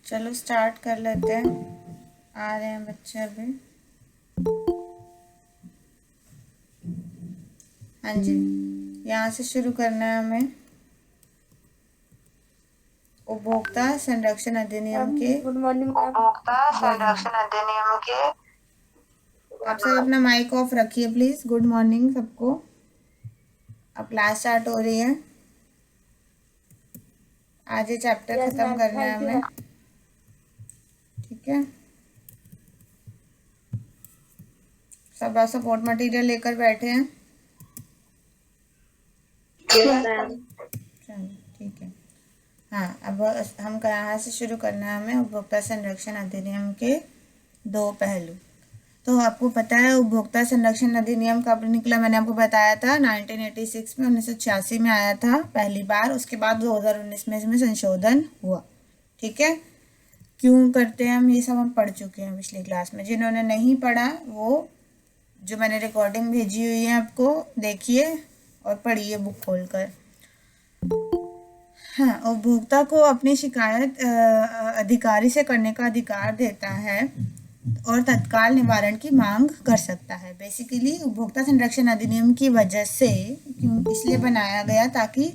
चलो स्टार्ट कर लेते हैं। आ रहे हैं बच्चे अभी। हाँ जी, यहाँ से शुरू करना है हमें। उपभोक्ता संरक्षण अधिनियम के गुड मॉर्निंग मैम। उपभोक्ता संरक्षण अधिनियम के आप सब अपना माइक ऑफ रखिए प्लीज। गुड मॉर्निंग सबको। अब क्लास स्टार्ट हो रही है। आज ये चैप्टर यस खत्म मैम, करना है थैंक यू हमें, मैम। ठीक है। सब सपोर्ट मटेरियल लेकर बैठे हैं। Yes ma'am. चलो ठीक है। हाँ, अब हम यहाँ से शुरू करना है हमें। उपभोक्ता संरक्षण अधिनियम के दो पहलू। तो आपको पता है उपभोक्ता संरक्षण अधिनियम कब निकला? मैंने आपको बताया था 1986 में, 1986 में आया था पहली बार। उसके बाद 2019 में इसमें संशोधन हुआ, ठीक है। क्यों करते हैं हम ये सब हम पढ़ चुके हैं पिछली क्लास में। जिन्होंने नहीं पढ़ा वो जो मैंने रिकॉर्डिंग भेजी हुई है आपको देखिए और पढ़िए बुक खोलकर। हाँ, उपभोक्ता को अपनी शिकायत अधिकारी से करने का अधिकार देता है और तत्काल निवारण की मांग कर सकता है। बेसिकली उपभोक्ता संरक्षण अधिनियम की वजह से क्यों इसलिए बनाया गया ताकि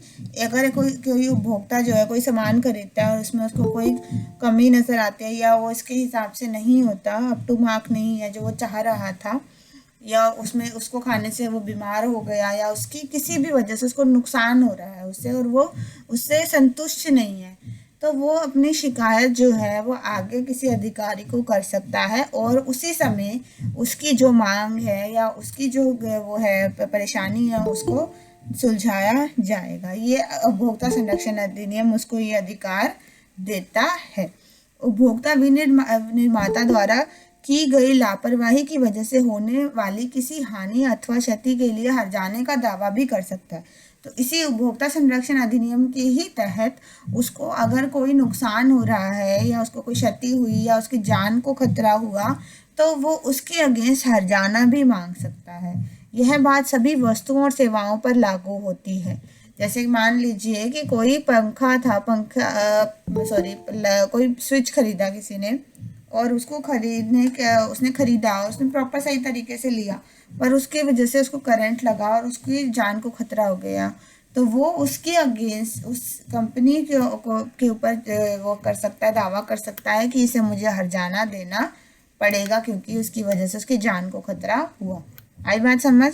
अगर कोई उपभोक्ता जो है कोई सामान खरीदता है और उसमें उसको कोई कमी नज़र आती है या वो इसके हिसाब से नहीं होता, अप टू मार्क नहीं है जो वो चाह रहा था, या उसमें उसको खाने से वो बीमार हो गया या उसकी किसी भी वजह से उसको नुकसान हो रहा है उससे और वो उससे संतुष्ट नहीं है, तो वो अपनी शिकायत जो है वो आगे किसी अधिकारी को कर सकता है और उसी समय उसकी जो मांग है या उसकी जो वो है परेशानी है उसको सुलझाया जाएगा। ये उपभोक्ता संरक्षण अधिनियम उसको ये अधिकार देता है। उपभोक्ता विनिर्माता द्वारा की गई लापरवाही की वजह से होने वाली किसी हानि अथवा क्षति के लिए हर्जाने का दावा भी कर सकता है। तो इसी उपभोक्ता संरक्षण अधिनियम के ही तहत उसको अगर कोई नुकसान हो रहा है या उसको कोई क्षति हुई या उसकी जान को खतरा हुआ तो वो उसके अगेंस्ट हर्जाना भी मांग सकता है। यह बात सभी वस्तुओं और सेवाओं पर लागू होती है। जैसे मान लीजिए कि कोई पंखा था, कोई स्विच खरीदा किसी ने और उसको उसने खरीदा, उसने प्रॉपर सही तरीके से लिया, पर उसके वजह से उसको करंट लगा और उसकी जान को खतरा हो गया, तो वो उसके अगेंस्ट उस कंपनी के ऊपर वो कर सकता है, दावा कर सकता है कि इसे मुझे हर्जाना देना पड़ेगा क्योंकि उसकी वजह से उसकी जान को खतरा हुआ। आई बात समझ?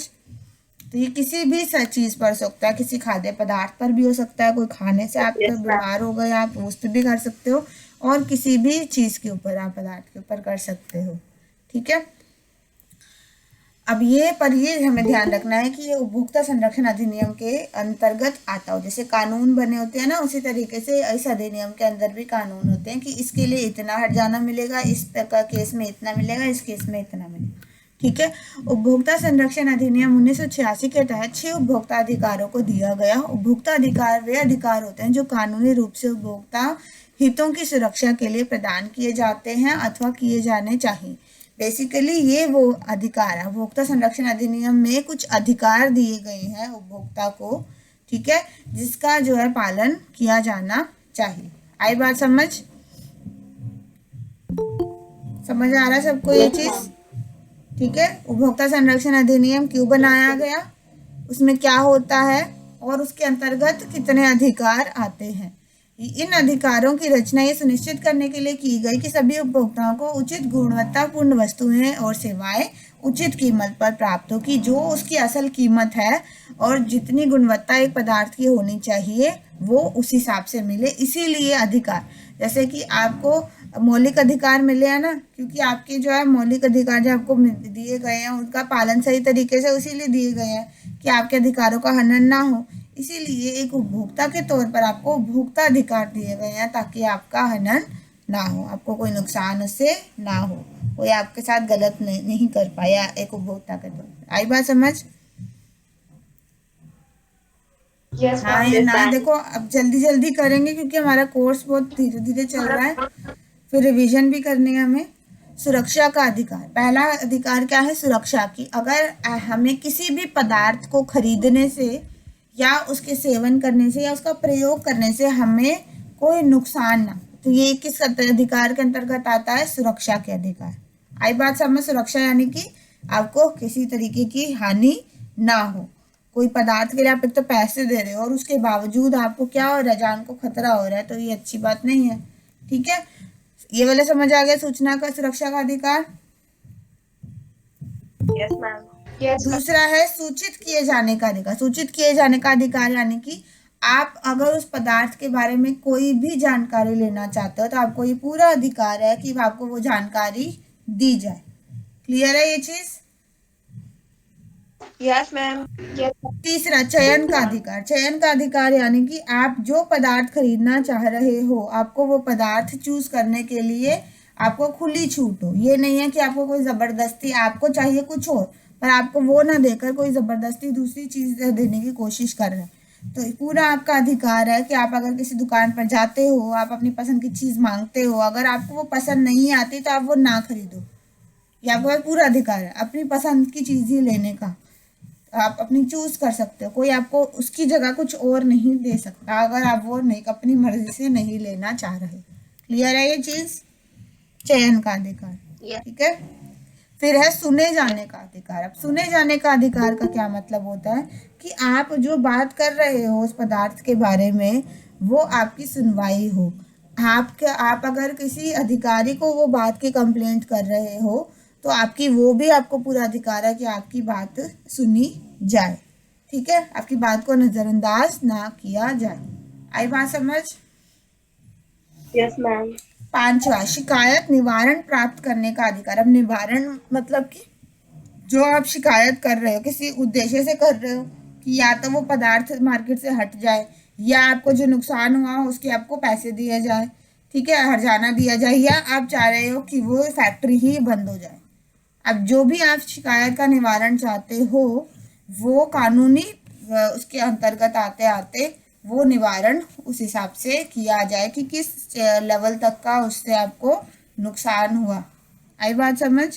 तो ये किसी भी चीज़ पर हो सकता है, किसी खाद्य पदार्थ पर भी हो सकता है, कोई खाने से आप यस मैम। बीमार हो गए आप उस पर भी कर सकते हो और किसी भी चीज़ के ऊपर आप पदार्थ के ऊपर कर सकते हो, ठीक है। अब ये हमें ध्यान रखना है कि ये उपभोक्ता संरक्षण अधिनियम के अंतर्गत आता हो। जैसे कानून बने होते हैं ना, उसी तरीके से इस अधिनियम के अंदर भी कानून होते हैं कि इसके लिए इतना हर्जाना मिलेगा, इस केस में इतना मिलेगा, इस केस में इतना मिलेगा, ठीक है। उपभोक्ता संरक्षण अधिनियम 1986 के तहत 6 उपभोक्ता अधिकारों को दिया गया। उपभोक्ता अधिकार वे अधिकार होते हैं जो कानूनी रूप से उपभोक्ता हितों की सुरक्षा के लिए प्रदान किए जाते हैं अथवा किए जाने चाहिए। बेसिकली ये वो अधिकार है, उपभोक्ता संरक्षण अधिनियम में कुछ अधिकार दिए गए हैं उपभोक्ता को, ठीक है, जिसका जो है पालन किया जाना चाहिए। आई बात समझ? समझ आ रहा है सबको ये यस चीज? मैम। ठीक है। उपभोक्ता संरक्षण अधिनियम क्यों बनाया गया, उसमें क्या होता है और उसके अंतर्गत कितने अधिकार आते हैं। इन अधिकारों की रचना ये सुनिश्चित करने के लिए की गई कि सभी उपभोक्ताओं को उचित गुणवत्तापूर्ण वस्तुएं और सेवाएं उचित कीमत पर प्राप्त हो, कि जो उसकी असल कीमत है और जितनी गुणवत्ता एक पदार्थ की होनी चाहिए वो उस हिसाब से मिले। इसीलिए अधिकार, जैसे कि आपको मौलिक अधिकार मिले हैं ना, क्योंकि आपके जो है मौलिक अधिकार जो आपको दिए गए हैं उनका पालन सही तरीके से इसीलिए दिए गए हैं कि आपके अधिकारों का हनन ना हो। इसीलिए एक उपभोक्ता के तौर पर आपको उपभोक्ता अधिकार दिए गए हैं ताकि आपका हनन ना हो, आपको कोई नुकसान उससे ना हो, कोई आपके साथ गलत नहीं कर पाया एक उपभोक्ता के तौर पर। आई बात समझ? यस हाँ मैम। या ना? देखो अब जल्दी जल्दी करेंगे क्योंकि हमारा कोर्स बहुत धीरे धीरे चल रहा है, फिर रिवीजन भी करनी है हमें। सुरक्षा का अधिकार, पहला अधिकार क्या है? सुरक्षा की। अगर हमें किसी भी पदार्थ को खरीदने से या उसके सेवन करने से या उसका प्रयोग करने से हमें कोई नुकसान ना, तो ये किस अधिकार के अंतर्गत आता है? सुरक्षा के अधिकार। आई बात समझ? सुरक्षा यानी कि आपको किसी तरीके की हानि ना हो। कोई पदार्थ के लिए आप एक तो पैसे दे रहे हो और उसके बावजूद आपको क्या हो रहा है? जान को खतरा हो रहा है, तो ये अच्छी बात नहीं है। ठीक है, ये वाला समझ आ गया, सूचना का सुरक्षा का अधिकार। Yes, ma'am. Yes, ma'am. दूसरा है सूचित किए जाने का अधिकार। सूचित किए जाने का अधिकार यानी कि आप अगर उस पदार्थ के बारे में कोई भी जानकारी लेना चाहते हो तो आपको ये पूरा अधिकार है कि आपको वो जानकारी दी जाए। क्लियर है ये चीज? Yes, ma'am. Yes, ma'am. तीसरा चयन का अधिकार। चयन का अधिकार यानी कि आप जो पदार्थ खरीदना चाह रहे हो, आपको वो पदार्थ चूज करने के लिए आपको खुली छूट हो। ये नहीं है कि आपको कोई जबरदस्ती, आपको चाहिए कुछ और पर आपको वो ना देकर कोई जबरदस्ती दूसरी चीज देने की कोशिश कर रहे हैं। तो पूरा आपका अधिकार है कि आप अगर किसी दुकान पर जाते हो, आप अपनी पसंद की चीज मांगते हो, अगर आपको वो पसंद नहीं आती तो आप वो ना खरीदो। ये आपके पास पूरा अधिकार है अपनी पसंद की चीज ही लेने का। आप अपनी चूज कर सकते हो, कोई आपको उसकी जगह कुछ और नहीं दे सकता अगर आप वो नहीं अपनी मर्जी से नहीं लेना चाह रहे। क्लियर है ये चीज? चयन का अधिकार। Yes. ठीक है, फिर है सुने जाने का अधिकार। अब सुने जाने का अधिकार का क्या मतलब होता है कि आप जो बात कर रहे हो उस पदार्थ के बारे में, वो आपकी सुनवाई हो। आप अगर किसी अधिकारी को वो बात की कंप्लेंट कर रहे हो तो आपको पूरा अधिकार है कि आपकी बात सुनी जाए। ठीक है, आपकी बात को नजरअंदाज ना किया जाए। आई बात समझ? Yes, ma'am. पांचवा शिकायत निवारण प्राप्त करने का अधिकार। अब निवारण मतलब कि जो आप शिकायत कर रहे हो किसी उद्देश्य से कर रहे हो कि या तो वो पदार्थ मार्केट से हट जाए या आपको जो नुकसान हुआ उसके आपको पैसे दिए जाए। ठीक है, हर्जाना दिया जाए, या आप चाह रहे हो कि वो फैक्ट्री ही बंद हो जाए। अब जो भी आप शिकायत का निवारण चाहते हो वो कानूनी उसके अंतर्गत आते आते वो निवारण उस हिसाब से किया जाए कि किस लेवल तक का उससे आपको नुकसान हुआ। आई बात समझ?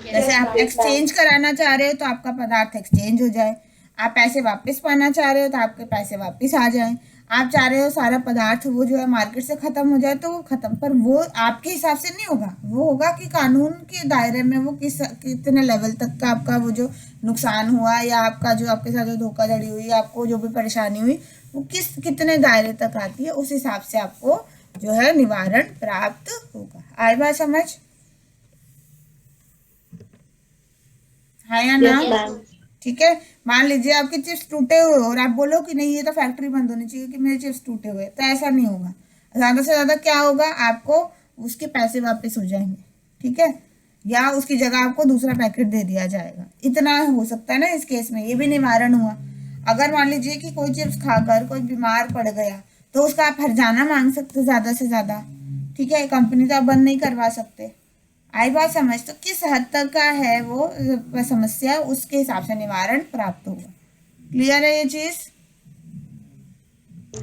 जैसे आप एक्सचेंज कराना चाह रहे हो तो आपका पदार्थ एक्सचेंज हो जाए, आप पैसे वापस पाना चाह रहे हो तो आपके पैसे वापस आ जाए, आप चाह रहे हो सारा पदार्थ वो जो है मार्केट से खत्म हो जाए तो वो खत्म, पर वो आपके हिसाब से नहीं होगा, वो होगा कि कानून के दायरे में वो कितने लेवल तक का आपका वो जो नुकसान हुआ या आपका जो आपके साथ जो धोखाधड़ी हुई, आपको जो भी परेशानी हुई वो कितने दायरे तक आती है, उस हिसाब से आपको जो है निवारण प्राप्त होगा। आई बात समझ? हाँ या ना? Yes, ma'am. ठीक है, मान लीजिए आपके चिप्स टूटे हुए और आप बोलो कि नहीं ये तो फैक्ट्री बंद होनी चाहिए कि मेरे चिप्स टूटे हुए, तो ऐसा नहीं होगा। ज्यादा से ज्यादा क्या होगा, आपको उसके पैसे वापस हो जाएंगे। ठीक है, या उसकी जगह आपको दूसरा पैकेट दे दिया जाएगा। इतना हो सकता है ना इस केस में, ये भी निवारण हुआ। अगर मान लीजिए कि कोई चिप्स खाकर कोई बीमार पड़ गया तो उसका आप हर्जाना मांग सकते ज्यादा से ज्यादा। ठीक है, कंपनी तो आप बंद नहीं करवा सकते। आई बात समझ? तो किस हद तक का है वो समस्या, उसके हिसाब से निवारण प्राप्त होगा। क्लियर है ये चीज?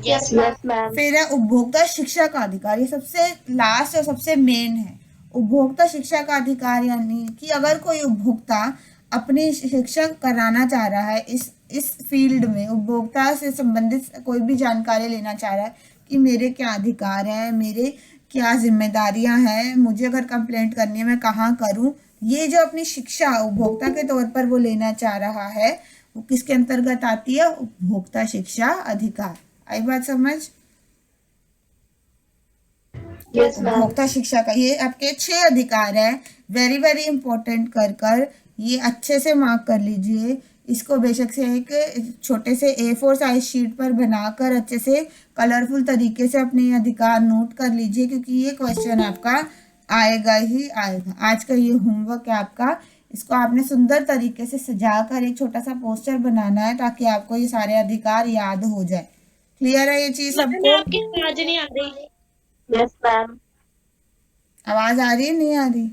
Yes, ma'am. फिर है उपभोक्ता शिक्षा का अधिकार। ये सबसे लास्ट और सबसे मेन है। उपभोक्ता शिक्षा का अधिकार यानी कि अगर कोई उपभोक्ता अपनी शिक्षा कराना चाह रहा है इस फील्ड में, उपभोक्ता से संबंधित कोई भी जानकारी लेना चाह रहा है कि मेरे क्या अधिकार हैं, मेरे क्या जिम्मेदारियां हैं, मुझे अगर कंप्लेंट करनी है मैं कहाँ करूं, ये जो अपनी शिक्षा उपभोक्ता के तौर पर वो लेना चाह रहा है वो किसके अंतर्गत आती है? उपभोक्ता शिक्षा अधिकार। आई बात समझ? Yes, ma'am. उपभोक्ता शिक्षा का ये आपके 6 अधिकार है। वेरी वेरी इंपॉर्टेंट कर ये अच्छे से मार्क कर लीजिए। इसको बेशक से एक छोटे से A4 साइज शीट पर बनाकर अच्छे से कलरफुल तरीके से अपने अधिकार नोट कर लीजिए, क्योंकि ये क्वेश्चन आपका आएगा ही आएगा। आज का ये होमवर्क है आपका, इसको आपने सुंदर तरीके से सजाकर एक छोटा सा पोस्टर बनाना है ताकि आपको ये सारे अधिकार याद हो जाए। क्लियर है ये चीज सबको? आपकी आवाज नहीं आ रही। Yes, ma'am. आवाज आ रही है नहीं आ रही?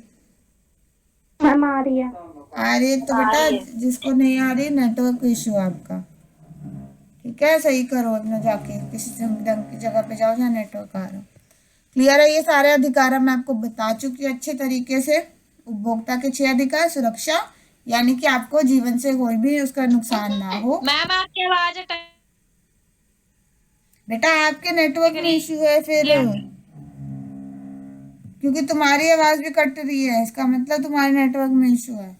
मैम आ रही है। आ रही है तो बेटा, जिसको नहीं आ रही नेटवर्क इशू आपका। ठीक है, सही करो अपना, जाके किसी ढंग की जगह पे जाओ जहाँ नेटवर्क आ रहा हो। क्लियर है? ये सारे अधिकार मैं आपको बता चुकी हूँ अच्छे तरीके से। उपभोक्ता के 6 अधिकार। सुरक्षा यानी कि आपको जीवन से कोई भी उसका नुकसान ना हो। मैम आपकी आवाज बेटा आपके नेटवर्क में इश्यू है फिर, क्योंकि तुम्हारी आवाज भी कट रही है, इसका मतलब तुम्हारे नेटवर्क में इश्यू है।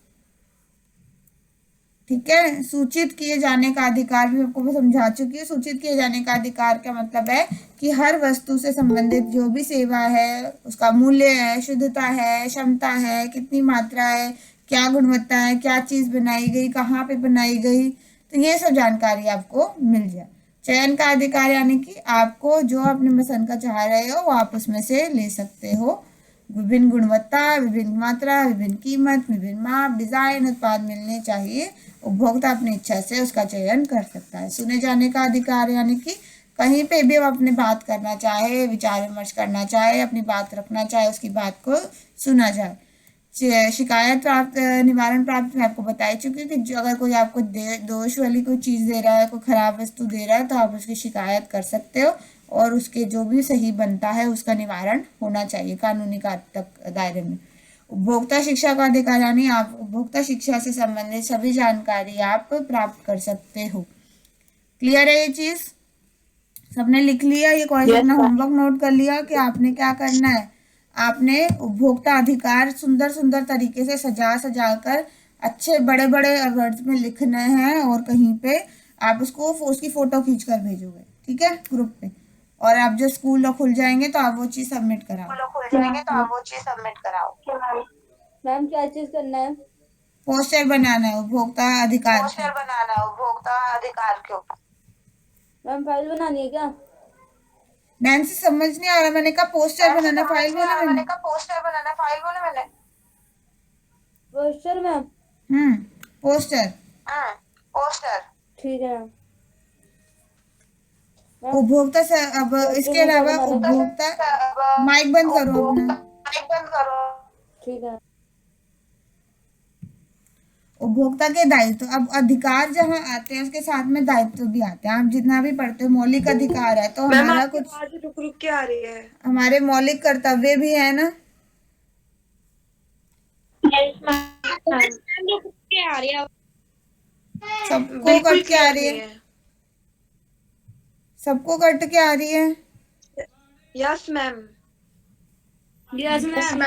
ठीक है, सूचित किए जाने का अधिकार भी आपको मैं समझा चुकी हूँ। सूचित किए जाने का अधिकार का मतलब है कि हर वस्तु से संबंधित जो भी सेवा है, उसका मूल्य है, शुद्धता है, क्षमता है, कितनी मात्रा है, क्या गुणवत्ता है, क्या चीज बनाई गई, कहाँ पे बनाई गई, तो ये सब जानकारी आपको मिल जाए। चयन का अधिकार यानी कि आपको जो अपने पसंद का चाह रहे हो वो आप उसमें से ले सकते हो। विभिन्न गुणवत्ता, विभिन्न मात्रा, विभिन्न कीमत, विभिन्न माप, डिजाइन उत्पाद मिलने चाहिए, उपभोक्ता अपनी इच्छा से उसका चयन कर सकता है। सुने जाने का अधिकार यानी कि कहीं पे भी वो अपनी बात करना चाहे, विचार विमर्श करना चाहे, अपनी बात रखना चाहे, उसकी बात को सुना जाए। शिकायत प्राप्त निवारण प्राप्त मैं आपको बताई चुकी कि जो अगर कोई आपको दोष वाली कोई चीज़ दे रहा है, कोई खराब वस्तु दे रहा है, तो आप उसकी शिकायत कर सकते हो और उसके जो भी सही बनता है उसका निवारण होना चाहिए कानूनी दायरे में। उपभोक्ता शिक्षा का अधिकार यानी आप उपभोक्ता शिक्षा से संबंधित सभी जानकारी आप प्राप्त कर सकते हो। क्लियर है ये चीज? सबने लिख लिया ये question? Yes, ma'am. Homework note कर लिया कि आपने क्या करना है? आपने उपभोक्ता अधिकार सुंदर सुंदर तरीके से सजा कर अच्छे बड़े बड़े वर्ड्स में लिखने हैं और कहीं पे आप उसकी फोटो खींच कर भेजोगे, ठीक है, ग्रुप पे। और आप जब स्कूल खुल जाएंगे तो आप वो चीज सबमिट कराओ। मैम क्या चीज करना है? पोस्टर बनाना है उपभोक्ता अधिकार के ऊपर। मैम फाइल बनानी है क्या? नैन्सी समझ नहीं आ रहा, मैंने कहा पोस्टर बनाना, फाइल बोला मैंने। Poster ma'am. पोस्टर। ठीक है मैम। उपभोक्ता से अब इसके अलावा उपभोक्ता माइक बंद करो अपना। ठीक है। उपभोक्ता के दायित्व, अब अधिकार जहाँ आते हैं उसके साथ में दायित्व भी आते हैं। आप जितना भी पढ़ते हो मौलिक अधिकार है तो हमारा कुछ रुक के आ रही है, हमारे मौलिक कर्तव्य भी है ना। सबको कट के आ रही है, सबको कट के आ रही है। Yes ma'am. Yes ma'am.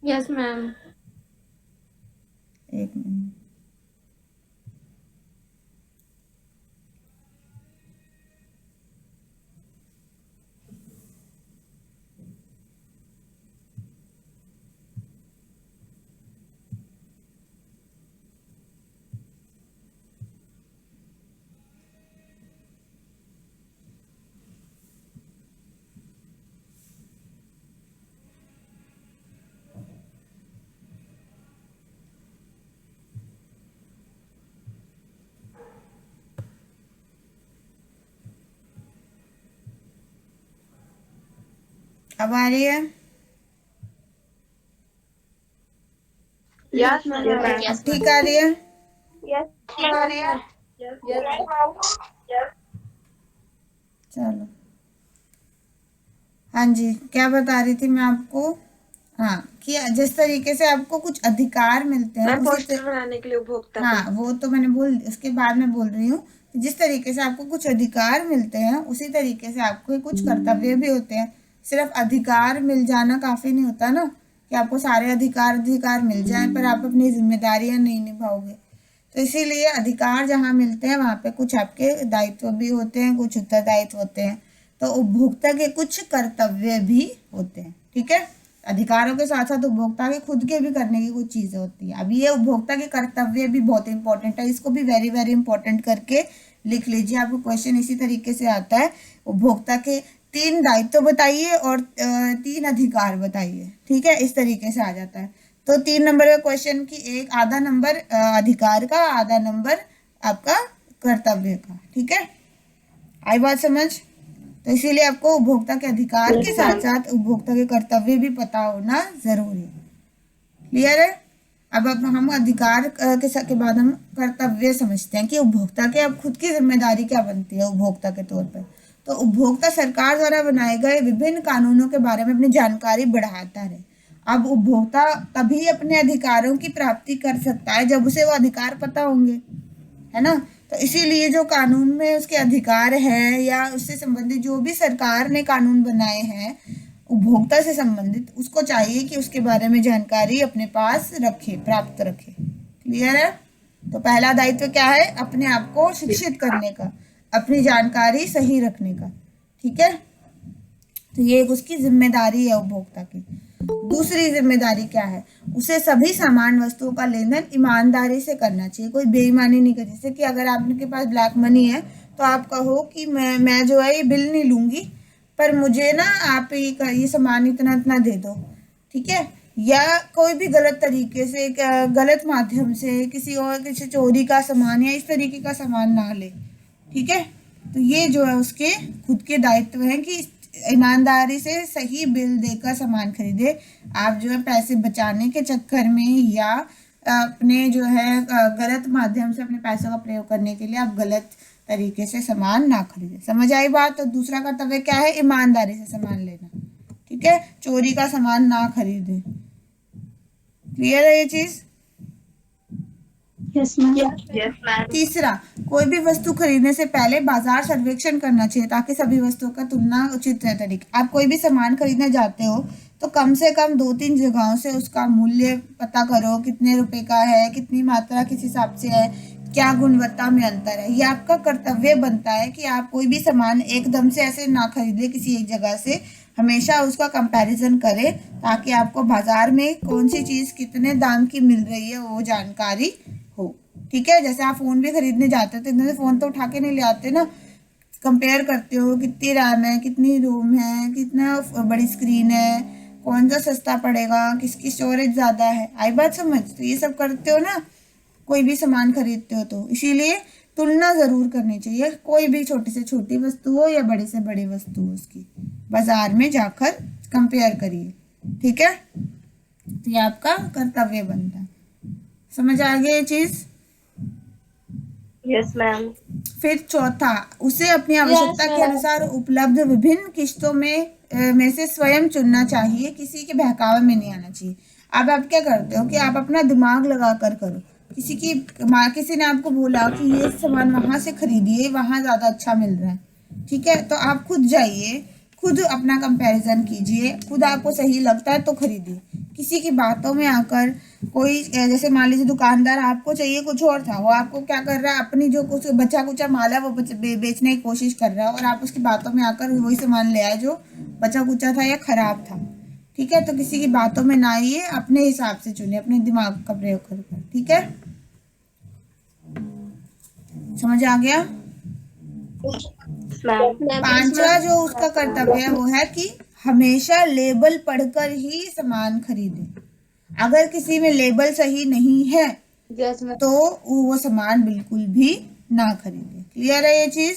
Yes ma'am. एक मिनट, अब आ रही है? Yes ma'am. अब ठीक आ रही है? चलो, हाँ जी, क्या बता रही थी मैं आपको? हाँ, कि जिस तरीके से आपको कुछ अधिकार मिलते हैं पोस्टर बनाने के लिए उपभोक्ता हाँ वो तो मैंने उसके बाद में बोल रही हूँ, जिस तरीके से आपको कुछ अधिकार मिलते हैं उसी तरीके से आपको कुछ कर्तव्य भी होते हैं। सिर्फ अधिकार मिल जाना काफी नहीं होता ना, कि आपको सारे अधिकार मिल जाएं पर आप अपनी जिम्मेदारियां नहीं निभाओगे। तो इसीलिए अधिकार जहाँ मिलते हैं वहां पे कुछ आपके दायित्व भी होते हैं, कुछ उत्तरदायित्व होते हैं। तो उपभोक्ता के कुछ कर्तव्य भी होते हैं, ठीक है। अधिकारों के साथ साथ उपभोक्ता के खुद के भी करने की कुछ चीजें होती हैं। अब ये उपभोक्ता के कर्तव्य भी बहुत इंपॉर्टेंट है, इसको भी वेरी वेरी इंपॉर्टेंट करके लिख लीजिए। आपको क्वेश्चन इसी तरीके से आता है, उपभोक्ता के 3 दायित्व बताइए और 3 अधिकार बताइए, ठीक है, इस तरीके से आ जाता है। तो 3 नंबर का क्वेश्चन की एक आधा नंबर अधिकार का, आधा नंबर आपका कर्तव्य का, ठीक है। आई बात समझ? तो इसीलिए आपको उपभोक्ता के अधिकार के साथ साथ उपभोक्ता के कर्तव्य भी पता होना जरूरी है। क्लियर है? अब हम अधिकार के बाद हम कर्तव्य समझते हैं कि उपभोक्ता के अब खुद की जिम्मेदारी क्या बनती है उपभोक्ता के तौर पर। तो उपभोक्ता सरकार द्वारा बनाए गए विभिन्न कानूनों के बारे में अपनी जानकारी बढ़ाता रहे। अब उपभोक्ता तभी अपने अधिकारों की प्राप्ति कर सकता है जब उसे वो अधिकार पता होंगे, है ना। तो इसीलिए जो कानून में उसके अधिकार है या उससे संबंधित जो भी सरकार ने कानून बनाए हैं उपभोक्ता से संबंधित, उसको चाहिए कि उसके बारे में जानकारी अपने पास रखे, प्राप्त रखे। क्लियर है? तो पहला दायित्व क्या है? अपने आप को शिक्षित करने का, अपनी जानकारी सही रखने का। ठीक है, तो ये एक उसकी जिम्मेदारी है उपभोक्ता की। दूसरी जिम्मेदारी क्या है? उसे सभी सामान वस्तुओं का लेन देन ईमानदारी से करना चाहिए, कोई बेईमानी नहीं करनी। जैसे कि अगर आपके पास ब्लैक मनी है तो आप कहो कि मैं जो है ये बिल नहीं लूंगी, पर मुझे ना आप ये सामान इतना इतना दे दो। ठीक है, या कोई भी गलत तरीके से, गलत माध्यम से किसी चोरी का सामान या इस तरीके का सामान ना ले। ठीक है, तो ये जो है उसके खुद के दायित्व हैं कि ईमानदारी से सही बिल देकर सामान खरीदे। आप जो है पैसे बचाने के चक्कर में या अपने जो है गलत माध्यम से अपने पैसों का प्रयोग करने के लिए आप गलत तरीके से सामान ना खरीदे। समझ आई बात? तो दूसरा कर्तव्य क्या है? ईमानदारी से सामान लेना। ठीक है, चोरी का सामान ना खरीदे। क्लियर है ये चीज? Yes ma'am. तीसरा, कोई भी वस्तु खरीदने से पहले बाजार सर्वेक्षण करना चाहिए ताकि सभी वस्तुओं का तुलना उचित तरीके। आप कोई भी सामान खरीदने जाते हो तो कम से कम 2-3 जगहों से उसका मूल्य पता करो, कितने रुपए का है, कितनी मात्रा किस हिसाब से है, क्या गुणवत्ता में अंतर है। ये आपका कर्तव्य बनता है कि आप कोई भी सामान एकदम से ऐसे ना खरीदे किसी एक जगह से, हमेशा उसका कंपैरिजन करें ताकि आपको बाजार में कौन सी चीज कितने दाम की मिल रही है वो जानकारी हो। ठीक है, जैसे आप फोन भी खरीदने जाते हो तो एकदम से फोन तो उठा के नहीं ले आते ना, कंपेयर करते हो कितनी रैम है, कितनी रोम है, कितना बड़ी स्क्रीन है, कौन सा सस्ता पड़ेगा, किसकी स्टोरेज ज्यादा है। आई बात समझ? तो ये सब करते हो ना कोई भी सामान खरीदते हो, तो इसीलिए तुलना जरूर करनी चाहिए। कोई भी छोटी से छोटी वस्तु हो या बड़ी से बड़ी वस्तु हो, उसकी बाजार में जाकर कंपेयर करिए। ठीक है, तो ये आपका कर्तव्य बनता है। समझ आ गया ये चीज? Yes ma'am. फिर चौथा, उसे अपनी आवश्यकता के अनुसार उपलब्ध विभिन्न किस्तों में से स्वयं चुनना चाहिए, किसी के बहकावे में नहीं आना चाहिए। अब आप क्या करते हो कि आप अपना दिमाग लगा कर करो। किसी ने आपको बोला कि ये सामान वहां से खरीदिए, वहां ज्यादा अच्छा मिल रहा है। ठीक है, तो आप खुद जाइए, खुद अपना कंपैरिजन कीजिए, खुद आपको सही लगता है तो खरीदिए। किसी की बातों में आकर कोई, जैसे मान लीजिए दुकानदार आपको चाहिए कुछ और था, वो आपको क्या कर रहा है, अपनी जो कुछ बचा कुचा माल है वो बेचने की कोशिश कर रहा है और आप उसकी बातों में आकर वही सामान ले आए जो बचा कुचा था या खराब था। ठीक है, तो किसी की बातों में ना आइए, अपने हिसाब से चुनिए, अपने दिमाग का प्रयोग कर। ठीक है, समझ आ गया? पांचवा जो उसका कर्तव्य है वो है कि हमेशा लेबल पढ़कर ही सामान खरीदे। अगर किसी में लेबल सही नहीं है यस मैम। तो वो सामान बिल्कुल भी ना खरीदे। क्लियर है ये चीज?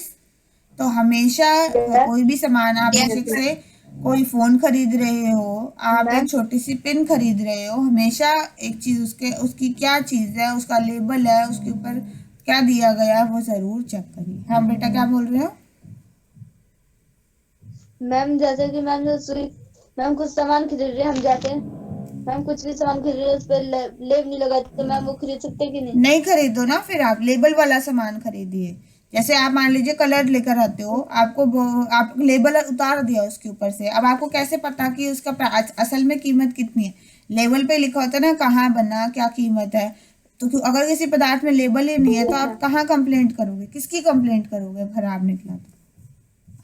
तो हमेशा कोई भी सामान, आप बेसिक से कोई फोन खरीद रहे हो, आप एक छोटी सी पिन खरीद रहे हो, हमेशा एक चीज उसकी क्या चीज है, उसका लेबल है, उसके ऊपर क्या दिया गया है वो जरूर चेक करिए। हाँ बेटा, क्या बोल रहे हो? मैम जैसे कि मैम कुछ सामान खरीद रहे हम जाते हैं, मैम कुछ भी सामान खरीद रहे उस पर लेबल नहीं लगा तो मैम वो खरीद सकते कि नहीं? नहीं खरीदो ना, फिर आप लेबल वाला सामान खरीदिए। जैसे आप मान लीजिए कलर लेकर आते हो, आप लेबल उतार दिया उसके ऊपर से, अब आपको कैसे पता कि उसका असल में कीमत कितनी है? लेबल पे लिखा होता है ना कहाँ बना, क्या कीमत है। तो अगर किसी पदार्थ में लेबल ही नहीं है तो आप कहाँ कंप्लेंट करोगे, किसकी कंप्लेंट करोगे खराब निकला तो?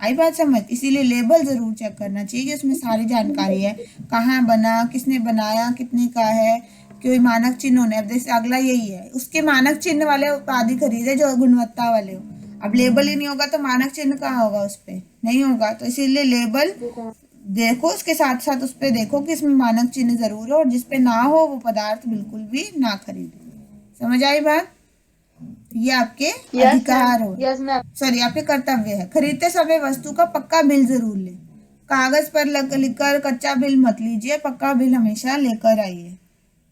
आई बात समझ? इसीलिए लेबल जरूर चेक करना चाहिए कि उसमें सारी जानकारी है, कहाँ बना, किसने बनाया, कितने का है, कोई मानक चिन्ह होने। अब जैसे अगला यही है, उसके मानक चिन्ह वाले उत्पाद खरीदे जो गुणवत्ता वाले हो। अब लेबल ही नहीं होगा तो मानक चिन्ह कहाँ होगा? उस पे नहीं होगा। तो इसीलिए लेबल देखो, उसके साथ साथ उस पे देखो कि इसमें मानक चिन्ह जरूर हो, और जिसपे ना हो वो पदार्थ बिल्कुल भी ना खरीदे। समझ आई बात? ये आपके अधिकार हो, यस मैम। सॉरी आपके कर्तव्य है। खरीदते समय वस्तु का पक्का बिल जरूर ले। कागज पर लिखकर कच्चा बिल मत लीजिए, पक्का बिल हमेशा लेकर आइए।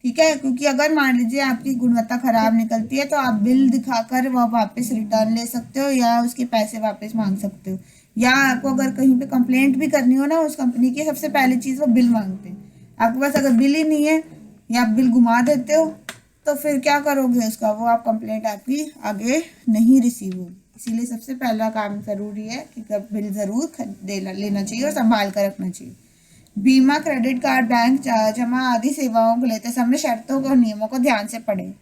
ठीक है, क्योंकि अगर मान लीजिए आपकी गुणवत्ता खराब निकलती है तो आप बिल दिखाकर वह वापस रिटर्न ले सकते हो या उसके पैसे वापस मांग सकते हो। या आपको अगर कहीं पे कंप्लेंट भी करनी हो ना उस कंपनी की, सबसे पहली चीज वो बिल मांगते हैं। आपके पास अगर बिल ही नहीं है या आप बिल घुमा देते हो तो फिर क्या करोगे उसका, वो आप कंप्लेंट आपकी आगे नहीं रिसीव होगी। इसीलिए सबसे पहला काम ज़रूरी है कि बिल ज़रूर लेना चाहिए और संभाल कर रखना चाहिए। बीमा, क्रेडिट कार्ड, बैंक जमा आदि सेवाओं को लेते समय शर्तों और नियमों को ध्यान से पढ़ें।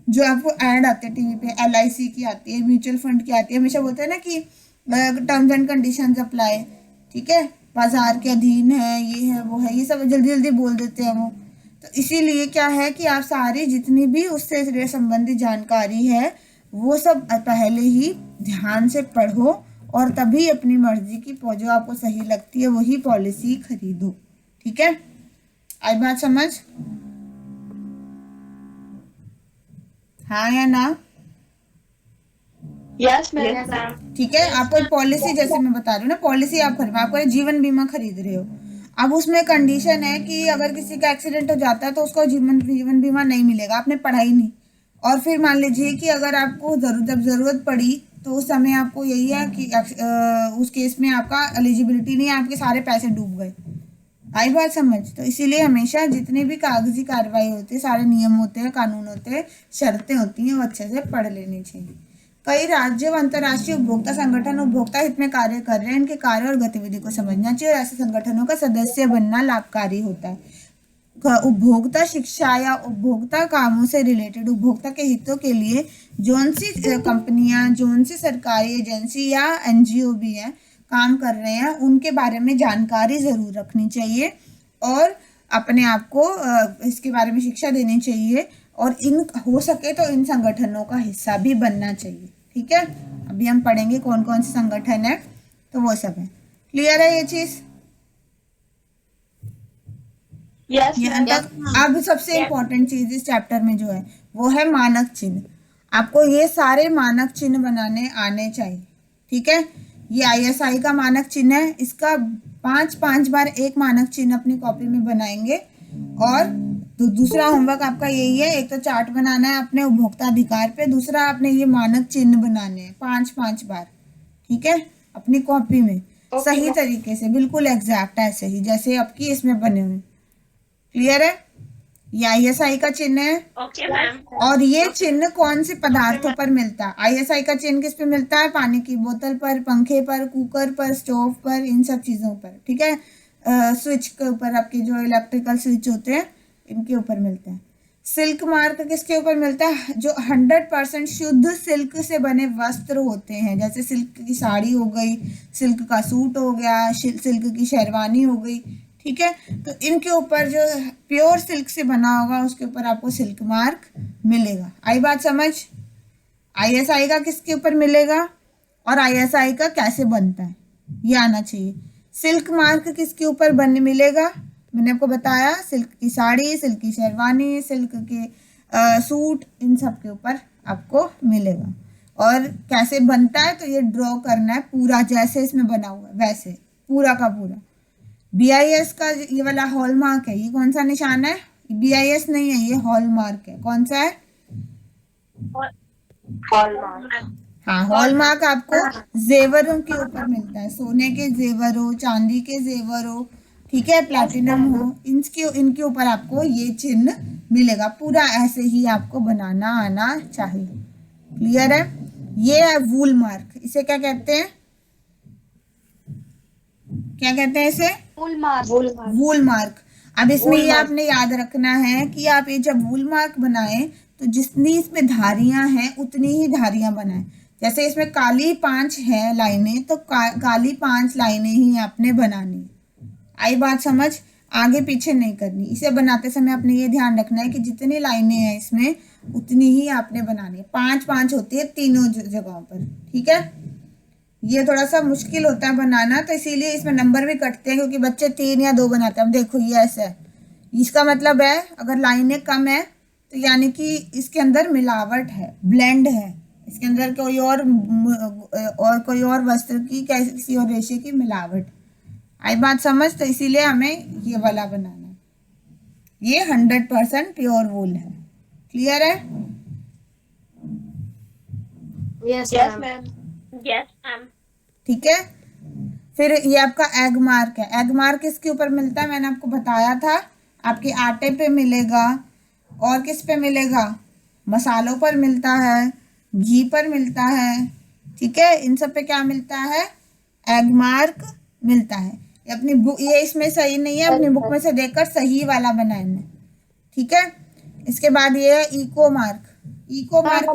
जो आपको ऐड आते हैं टीवी पे, LIC की आती है, म्यूचुअल फंड की आती है, हमेशा बोलते हैं ना कि टर्म्स एंड कंडीशंस अप्लाई, ठीक है, बाजार के अधीन है, ये है वो है, ये सब जल्दी जल्दी बोल देते हैं वो। तो इसीलिए क्या है कि आप सारी जितनी भी उससे संबंधित जानकारी है वो सब पहले ही ध्यान से पढ़ो और तभी अपनी मर्जी की जो आपको सही लगती है वही पॉलिसी खरीदो। ठीक है, आई बात समझ? हाँ या ना? Yes ma'am. ठीक है, आपको पॉलिसी, जैसे मैं बता रही हूँ ना, पॉलिसी आप खरीद, आपको जीवन बीमा खरीद रहे हो, अब उसमें कंडीशन है कि अगर किसी का एक्सीडेंट हो जाता है तो उसको जीवन बीमा नहीं मिलेगा, आपने पढ़ा ही नहीं। और फिर मान लीजिए कि अगर आपको जब ज़रूरत पड़ी तो उस समय आपको यही है कि उस केस में आपका एलिजिबिलिटी नहीं है, आपके सारे पैसे डूब गए। आई बात समझ? तो इसीलिए हमेशा जितनी भी कागजी कार्रवाई होती है, सारे नियम होते हैं, कानून होते हैं, शर्तें होती हैं, वो अच्छे से पढ़ लेनी चाहिए। कई राज्य व अंतर्राष्ट्रीय उपभोक्ता संगठन उपभोक्ता हित में कार्य कर रहे हैं, इनके कार्य और गतिविधि को समझना चाहिए और ऐसे संगठनों का सदस्य बनना लाभकारी होता है। उपभोक्ता शिक्षा या उपभोक्ता कामों से रिलेटेड उपभोक्ता के हितों के लिए जौन सी कंपनियां, जौन सी सरकारी एजेंसी या NGO भी हैं काम कर रहे हैं, उनके बारे में जानकारी ज़रूर रखनी चाहिए और अपने आप को इसके बारे में शिक्षा देनी चाहिए और इन हो सके तो इन संगठनों का हिस्सा भी बनना चाहिए। ठीक है, अभी हम पढ़ेंगे कौन कौन से संगठन है, तो वो सब है। क्लियर है ये चीज़? यस अब सबसे इम्पोर्टेंट चीज इस चैप्टर में जो है वो है मानक चिन्ह। आपको ये सारे मानक चिन्ह बनाने आने चाहिए। ठीक है, ये ISI का मानक चिन्ह है, इसका 5 बार एक मानक चिन्ह अपनी कॉपी में बनाएंगे। और तो दूसरा होमवर्क आपका यही है, एक तो चार्ट बनाना है अपने उपभोक्ता अधिकार पे, दूसरा आपने ये मानक चिन्ह बनाने हैं 5 बार। ठीक है, अपनी कॉपी में सही तरीके से, बिल्कुल एग्जैक्ट ऐसे ही जैसे आपकी इसमें बने हुए। क्लियर है? ये ISI का चिन्ह है। Okay ma'am. और ये चिन्ह कौन से पदार्थों पर मिलता है? ISI का चिन्ह किस पे मिलता है? पानी की बोतल पर, पंखे पर, कुकर पर, स्टोव पर, इन सब चीज़ों पर। ठीक है, स्विच के ऊपर, आपके जो इलेक्ट्रिकल स्विच होते हैं इनके ऊपर मिलते हैं। सिल्क मार्क किसके ऊपर मिलता है? जो 100% शुद्ध सिल्क से बने वस्त्र होते हैं, जैसे सिल्क की साड़ी हो गई, सिल्क का सूट हो गया, सिल्क की शेरवानी हो गई। ठीक है, तो इनके ऊपर जो प्योर सिल्क से बना होगा उसके ऊपर आपको सिल्क मार्क मिलेगा। आई बात समझ? ISI का किसके ऊपर मिलेगा और ISI का कैसे बनता है ये आना चाहिए। सिल्क मार्क किसके ऊपर मिलेगा? मैंने आपको बताया, सिल्क की साड़ी, सिल्क की शेरवानी, सिल्क के सूट, इन सब के ऊपर आपको मिलेगा। और कैसे बनता है तो ये ड्रॉ करना है पूरा, जैसे इसमें बना हुआ है वैसे पूरा का पूरा। BIS का ये वाला हॉलमार्क है, ये कौन सा निशान है? BIS नहीं है, ये हॉलमार्क है। कौन सा है? हॉलमार्क। हाँ, हॉलमार्क आपको जेवरों के ऊपर मिलता है, सोने के जेवर हो, चांदी के जेवर हो, ठीक है, प्लैटिनम हो, इनके ऊपर आपको ये चिन्ह मिलेगा। पूरा ऐसे ही आपको बनाना आना चाहिए। क्लियर है? ये है वूल मार्क, इसे क्या कहते हैं? क्या कहते हैं इसे? वूल मार्क। वूल मार्क। अब इसमें ये आपने याद रखना है कि आप ये जब वूल मार्क बनाएं तो जितनी इसमें धारियां हैं उतनी ही धारियां बनाएं। जैसे इसमें काली 5 है लाइनें, तो काली 5 लाइनें ही आपने बनानी। आई बात समझ? आगे पीछे नहीं करनी। इसे बनाते समय आपने ये ध्यान रखना है कि जितनी लाइनें हैं इसमें उतनी ही आपने बनानी है। 5 होती है तीनों जगहों पर। ठीक है, ये थोड़ा सा मुश्किल होता है बनाना, तो इसीलिए इसमें नंबर भी कटते हैं क्योंकि बच्चे 3 या 2 बनाते हैं। अब देखो ये ऐसा है, इसका मतलब है अगर लाइनें कम है तो यानी कि इसके अंदर मिलावट है, ब्लेंड है, इसके अंदर कोई और वस्त्र की, किसी और रेशे की मिलावट। आई बात समझ? तो इसीलिए हमें ये वाला बनाना है। ये 100% प्योर वूल है। क्लियर है? Yes ma'am. Yes ma'am. ठीक है, फिर ये आपका एग मार्क है। एग मार्क किसके ऊपर मिलता है? मैंने आपको बताया था, आपके आटे पे मिलेगा और किस पे मिलेगा? मसालों पर मिलता है, घी पर मिलता है, ठीक है। इन सब पे क्या मिलता है? एग मार्क मिलता है। ये अपनी बुक, ये इसमें सही नहीं है, अपनी बुक में से देखकर सही वाला बनाना, ठीक है। इसके बाद ये है eco mark. Eco mark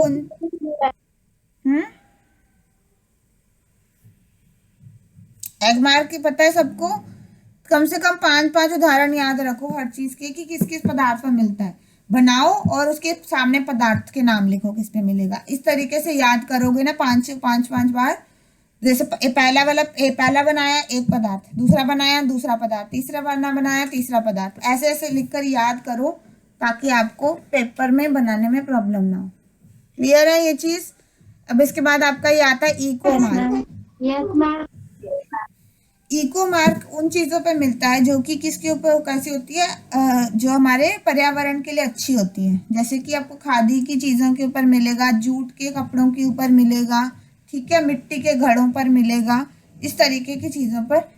Agmark की पता है सबको? कम से कम 5 उदाहरण याद रखो हर चीज के कि किस किस पदार्थ पर मिलता है। बनाओ और उसके सामने पदार्थ के नाम लिखो किस पे मिलेगा। इस तरीके से याद करोगे ना 5 बार। जैसे पहला बनाया एक पदार्थ, दूसरा बनाया दूसरा पदार्थ, तीसरा बनाया तीसरा पदार्थ, ऐसे ऐसे लिखकर याद करो ताकि आपको पेपर में बनाने में प्रॉब्लम ना हो। क्लियर है ये चीज? अब इसके बाद आपका ये आता है इको मार्क। इको मार्क उन चीजों पे मिलता है जो कि किसके ऊपर कैसी होती है, जो हमारे पर्यावरण के लिए अच्छी होती है। जैसे कि आपको खादी की चीजों के ऊपर मिलेगा, जूट के कपड़ों के ऊपर मिलेगा, ठीक है, मिट्टी के घड़ों पर मिलेगा, इस तरीके की चीजों पर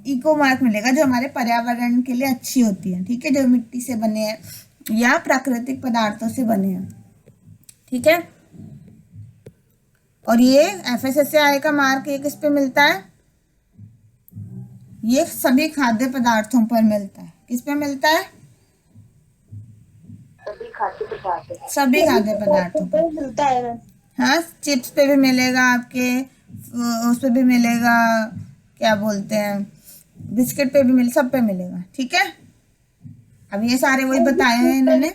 इको मार्क मिलेगा जो हमारे पर्यावरण के लिए अच्छी होती है, ठीक है, जो मिट्टी से बने हैं या प्राकृतिक पदार्थों से बने हैं, ठीक है। और ये FSSAI का मार्क ये किस पे मिलता है? ये सभी खाद्य पदार्थों पर मिलता है। किस पे मिलता है? सभी खाद्य पदार्थों पर मिलता है। हाँ, चिप्स पे भी मिलेगा आपके, उस पे भी मिलेगा, क्या बोलते हैं, बिस्किट पे भी मिल, सब पे मिलेगा, ठीक है। अब ये सारे वही बताए हैं इन्होंने,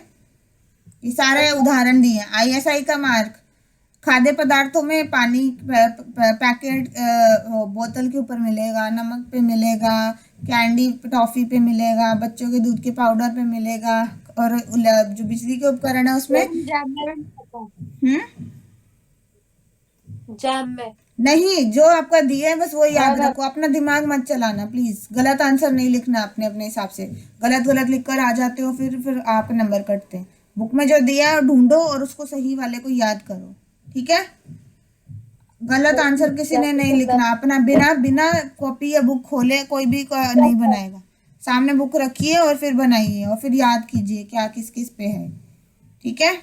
ये सारे उदाहरण दिए हैं। ISI का मार्क खाद्य पदार्थों में पानी पैकेट बोतल के ऊपर मिलेगा, नमक पे मिलेगा, कैंडी टॉफी पे मिलेगा, बच्चों के दूध के पाउडर पे मिलेगा, और जो बिजली के उपकरण है उसमें जैम में नहीं, जो आपका दिया है बस वो याद रखो, अपना दिमाग मत चलाना प्लीज। गलत आंसर नहीं लिखना अपने अपने हिसाब से, गलत लिख कर आ जाते हो, फिर आप नंबर कटते हैं। बुक में जो दिया है ढूंढो और उसको सही वाले को याद करो, ठीक है। गलत आंसर किसी ने नहीं लिखना, अपना बिना कॉपी या बुक खोले कोई भी नहीं बनाएगा। सामने बुक रखिए और फिर बनाइए और फिर याद कीजिए क्या किस किस पे है, ठीक है।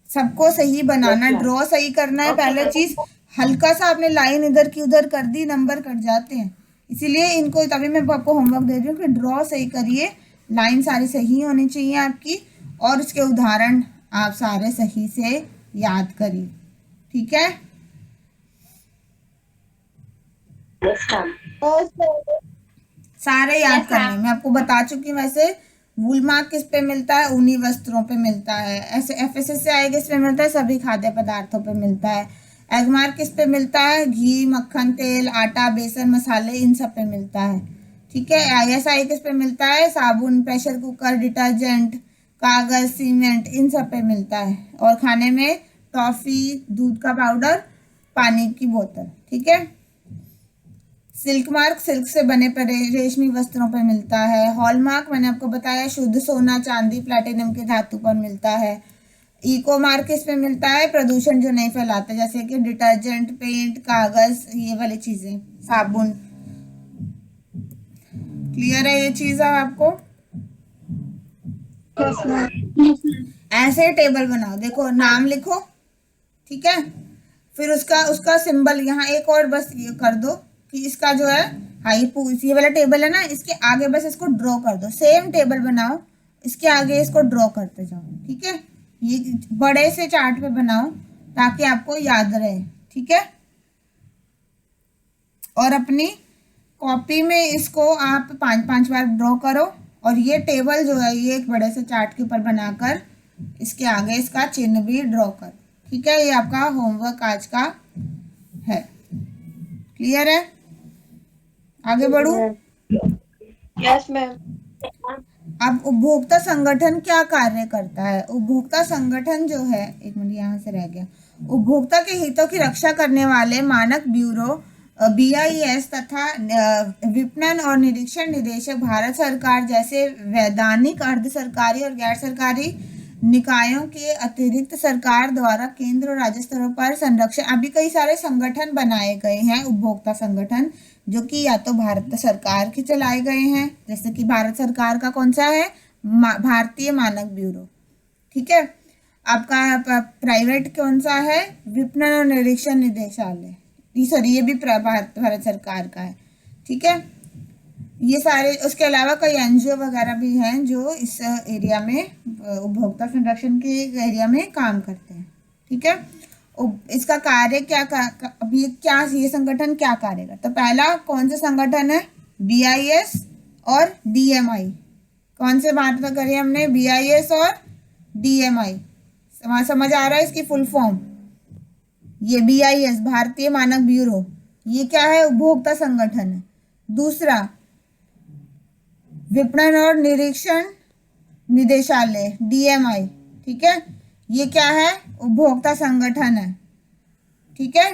सबको सही बनाना, ड्रॉ सही करना है पहले चीज। हल्का सा आपने लाइन इधर की उधर कर दी, नंबर कट जाते हैं, इसीलिए इनको तभी मैं आपको होमवर्क दे रही हूँ कि ड्रॉ सही करिए, लाइन सारी सही होनी चाहिए आपकी, और उसके उदाहरण आप सारे सही से याद करिए, ठीक है। सारे याद करने मैं आपको बता चुकी हूँ। वैसे वूल मार्क किस पे मिलता है? ऊनी वस्त्रों पे मिलता है। ऐसे FSSAI किस पे मिलता है? सभी खाद्य पदार्थों पे मिलता है। एग मार्क किस पे मिलता है? घी, मक्खन, तेल, आटा, बेसन, मसाले, इन सब पे मिलता है, ठीक है। ISI किस पे मिलता है? साबुन, प्रेशर कुकर, डिटर्जेंट, कागज, सीमेंट, इन सब पे मिलता है। और खाने में टॉफी, दूध का पाउडर, पानी की बोतल, ठीक है। सिल्क मार्क सिल्क से बने रेशमी वस्त्रों पर मिलता है। हॉलमार्क मैंने आपको बताया शुद्ध सोना, चांदी, प्लैटिनम के धातु पर मिलता है। इको मार्क किस पे मिलता है? प्रदूषण जो नहीं फैलाते, जैसे कि डिटर्जेंट, पेंट, कागज, ये वाली चीजें, साबुन। क्लियर है ये चीज आपको? ऐसे टेबल बनाओ, देखो नाम लिखो, ठीक है, फिर उसका सिंबल यहाँ एक और बस ये कर दो कि इसका जो है ये वाला टेबल है ना, इसके आगे बस इसको ड्रॉ कर दो। सेम टेबल बनाओ, इसके आगे इसको ड्रॉ करते जाओ, ठीक है। ये बड़े से चार्ट पे बनाओ ताकि आपको याद रहे, ठीक है। और अपनी कॉपी में इसको आप 5 बार ड्रॉ करो, और ये टेबल जो है ये एक बड़े से चार्ट के ऊपर बनाकर इसके आगे इसका चिन्ह भी ड्रॉ कर, ठीक है। ये आपका होमवर्क आज का है। क्लियर है? आगे बढ़ू? Yes ma'am. अब उपभोक्ता संगठन क्या कार्य करता है? उपभोक्ता संगठन जो है, एक मिनट यहाँ से रह गया, उपभोक्ता के हितों की रक्षा करने वाले मानक ब्यूरो BIS तथा विपणन और निरीक्षण निदेशक भारत सरकार जैसे वैधानिक, अर्ध सरकारी और गैर सरकारी निकायों के अतिरिक्त सरकार द्वारा केंद्र और राज्य स्तरों पर संरक्षण, अभी कई सारे संगठन बनाए गए हैं उपभोक्ता संगठन, जो कि या तो भारत सरकार के चलाए गए हैं, जैसे कि भारत सरकार का कौन सा है, भारतीय मानक ब्यूरो, ठीक है। आपका प्राइवेट कौन सा है, विपणन और निरीक्षण निदेशालय, सॉरी ये भी भारत सरकार का है, ठीक है। ये सारे, उसके अलावा कई एनजीओ वगैरह भी हैं जो इस एरिया में उपभोक्ता संरक्षण के एरिया में काम करते हैं, ठीक है। इसका कार्य क्या अभी क्या ये संगठन क्या कार्य करता है। पहला कौन सा संगठन है, BIS और DMI। कौन से बात करी हमने, BIS और DMI, समझ आ रहा है इसकी फुल फॉर्म। ये BIS भारतीय मानक ब्यूरो, ये क्या है, उपभोक्ता संगठन है। दूसरा विपणन और निरीक्षण निदेशालय DMI, ठीक है, ये क्या है, उपभोक्ता संगठन है, ठीक है।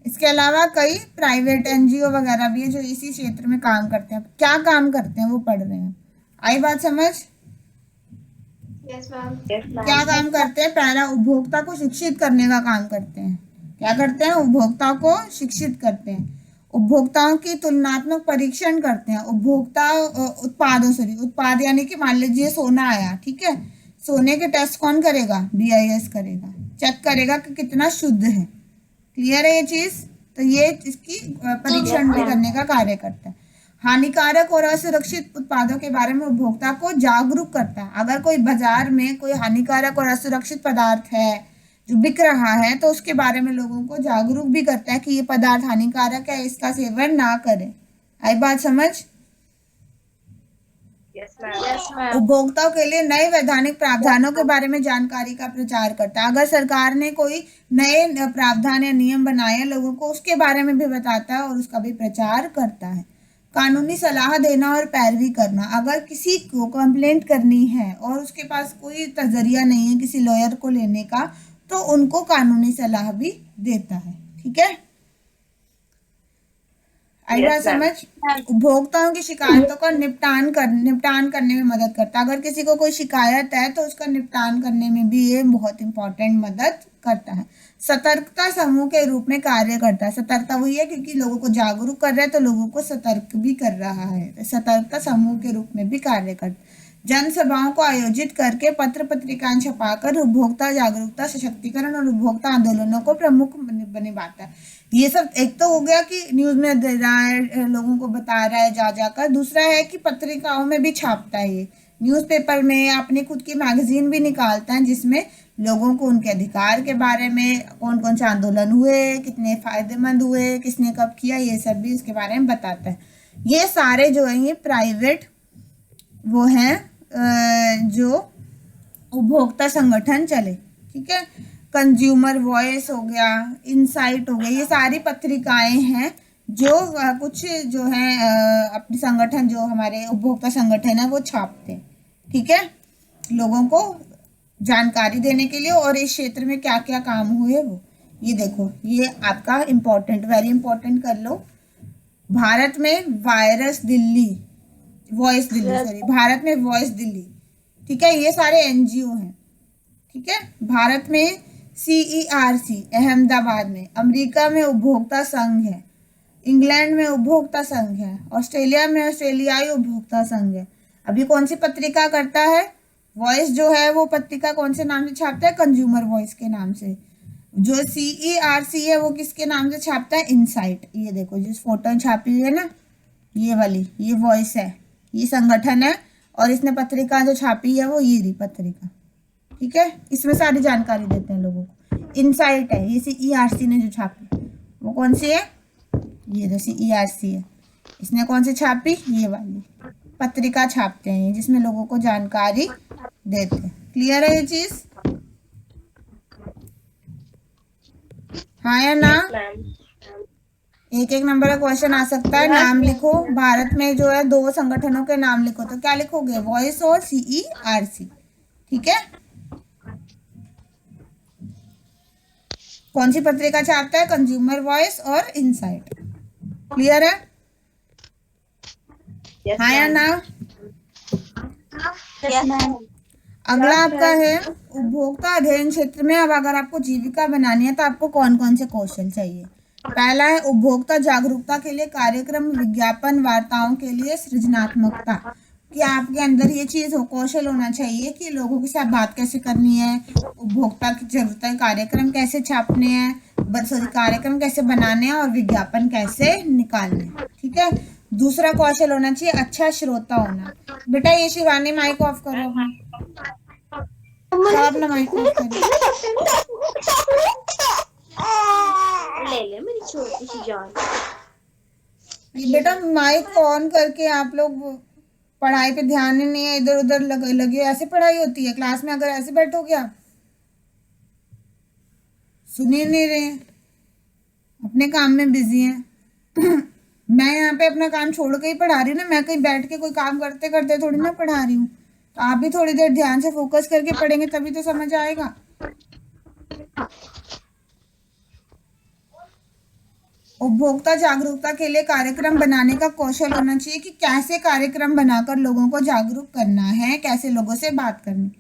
इसके अलावा कई प्राइवेट NGO वगैरह भी है जो इसी क्षेत्र में काम करते हैं। क्या काम करते हैं वो पढ़ रहे हैं, आई बात समझ। Yes, ma'am. क्या काम करते हैं, पहला उपभोक्ता को शिक्षित करने का काम करते हैं। क्या करते हैं, उपभोक्ता को शिक्षित करते हैं, उपभोक्ताओं की तुलनात्मक परीक्षण करते हैं, उपभोक्ता उत्पाद यानी कि मान लीजिए सोना आया, ठीक है, सोने के टेस्ट कौन करेगा, BIS करेगा, चेक करेगा कि कितना शुद्ध है। क्लियर है ये चीज, तो ये इसकी परीक्षण भी करने का कार्य करता है। हानिकारक और असुरक्षित उत्पादों के बारे में उपभोक्ता को जागरूक करता है। अगर कोई बाजार में कोई हानिकारक और असुरक्षित पदार्थ है जो बिक रहा है तो उसके बारे में लोगों को जागरूक भी करता है कि ये पदार्थ हानिकारक है, इसका सेवन ना करें। आई बात समझ। Yes, ma'am. उपभोक्ताओं के लिए नए वैधानिक प्रावधानों के बारे में जानकारी का प्रचार करता है। अगर सरकार ने कोई नए प्रावधान या नियम बनाए हैं लोगों को उसके बारे में भी बताता है और उसका भी प्रचार करता है। कानूनी सलाह देना और पैरवी करना, अगर किसी को कंप्लेंट करनी है और उसके पास कोई जरिया नहीं है किसी लॉयर को लेने का तो उनको कानूनी सलाह भी देता है, ठीक है। आई बात समझ। उपभोक्ताओं की शिकायतों का निपटान करने में मदद करता है। अगर किसी को कोई शिकायत है तो उसका निपटान करने में भी ये बहुत इंपॉर्टेंट मदद करता है। सतर्कता समूह के रूप में कार्य करता है। सतर्कता वही है क्योंकि लोगों को जागरूक कर रहा है तो लोगों को सतर्क भी कर रहा है, सतर्कता समूह के रूप में भी कार्य करता है। जनसभाओं को आयोजित करके पत्र पत्रिकाएं छपाकर उपभोक्ता जागरूकता, सशक्तिकरण और उपभोक्ता आंदोलनों को प्रमुख निभाता है। ये सब एक तो हो गया कि न्यूज में दे रहा है, लोगों को बता रहा है जा जाकर। दूसरा है कि पत्रिकाओं में भी छापता है, ये न्यूज़पेपर में अपनी खुद की मैगजीन भी निकालता है जिसमें लोगों को उनके अधिकार के बारे में, कौन कौन से आंदोलन हुए, कितने फायदेमंद हुए, किसने कब किया, ये सब भी उसके बारे में बताता है। ये सारे जो है ये प्राइवेट वो हैं जो उपभोक्ता संगठन चले, ठीक है। कंज्यूमर वॉइस हो गया, इनसाइट हो गया, ये सारी पत्रिकाएं हैं जो कुछ जो हैं अपने संगठन, जो हमारे उपभोक्ता संगठन है वो छापते हैं, ठीक है, लोगों को जानकारी देने के लिए और इस क्षेत्र में क्या क्या काम हुए वो। ये देखो, ये आपका इम्पोर्टेंट, वेरी इंपॉर्टेंट कर लो। भारत में वॉइस दिल्ली, भारत में वॉइस दिल्ली, ठीक है, ये सारे NGO हैं, ठीक है। भारत में CERC अहमदाबाद में, अमेरिका में उपभोक्ता संघ है, इंग्लैंड में उपभोक्ता संघ है, ऑस्ट्रेलिया में ऑस्ट्रेलियाई उपभोक्ता संघ है। अभी कौन सी पत्रिका करता है, वॉइस जो है वो पत्रिका कौन से नाम से छापता है, कंज्यूमर वॉइस के नाम से। जो CERC है वो किसके नाम से छापता है, इनसाइट। ये देखो जिस फोटो छापी हुई है ना, ये वाली, ये वॉइस है, ये संगठन है और इसने पत्रिका जो छापी है वो ये रही पत्रिका, ठीक है। इसमें सारी जानकारी देते हैं लोगों को। इनसाइट है, ये CERC ने जो छापी वो कौन सी है, ये जो CERC है, इसने कौन सी छापी, ये वाली पत्रिका छापते हैं जिसमें लोगों को जानकारी देते हैं। क्लियर है ये चीज, हाँ या ना। एक एक नंबर का क्वेश्चन आ सकता है। नाम लिखो, भारत में जो है 2 संगठनों के नाम लिखो, तो क्या लिखोगे, वॉइस और CERC, ठीक है। कौन सी पत्रिका छापता है, कंज्यूमर वॉइस और इनसाइट। क्लियर है, हाँ या ना। अगला आपका है उपभोक्ता अध्ययन क्षेत्र में। अब अगर आपको जीविका बनानी है तो आपको कौन कौन से कौशल चाहिए? पहला है उपभोक्ता जागरूकता के लिए कार्यक्रम, विज्ञापन, वार्ताओं के लिए सृजनात्मकता, कि आपके अंदर ये चीज हो, कौशल होना चाहिए कि लोगों के साथ बात कैसे करनी है, उपभोक्ता की जरूरत है, कार्यक्रम कैसे छापने हैं, कार्यक्रम कैसे बनाने हैं और विज्ञापन कैसे निकालने हैं। ठीक है। दूसरा कौशल होना चाहिए अच्छा श्रोता होना। बेटा ये शिवानी माइक ऑफ करो अपना माइक ऑफ करो। ले ले मेरी छोटी सी जान। बेटा माइक ऑन करके आप लोग पढ़ाई पे ध्यान ही नहीं है, इधर उधर लगे। ऐसे पढ़ाई होती है क्लास में? अगर ऐसे बैठोगे आप सुन ही नहीं रहे हैं, अपने काम में बिजी हैं। मैं यहाँ पे अपना काम छोड़ के ही पढ़ा रही हूँ ना, मैं कहीं बैठ के कोई काम करते करते थोड़ी ना पढ़ा रही हूँ। तो आप भी थोड़ी देर ध्यान से फोकस करके पढ़ेंगे तभी तो समझ आएगा। उपभोक्ता जागरूकता के लिए कार्यक्रम बनाने का कौशल होना चाहिए कि कैसे कार्यक्रम बनाकर लोगों को जागरूक करना है, कैसे लोगों से बात करनी।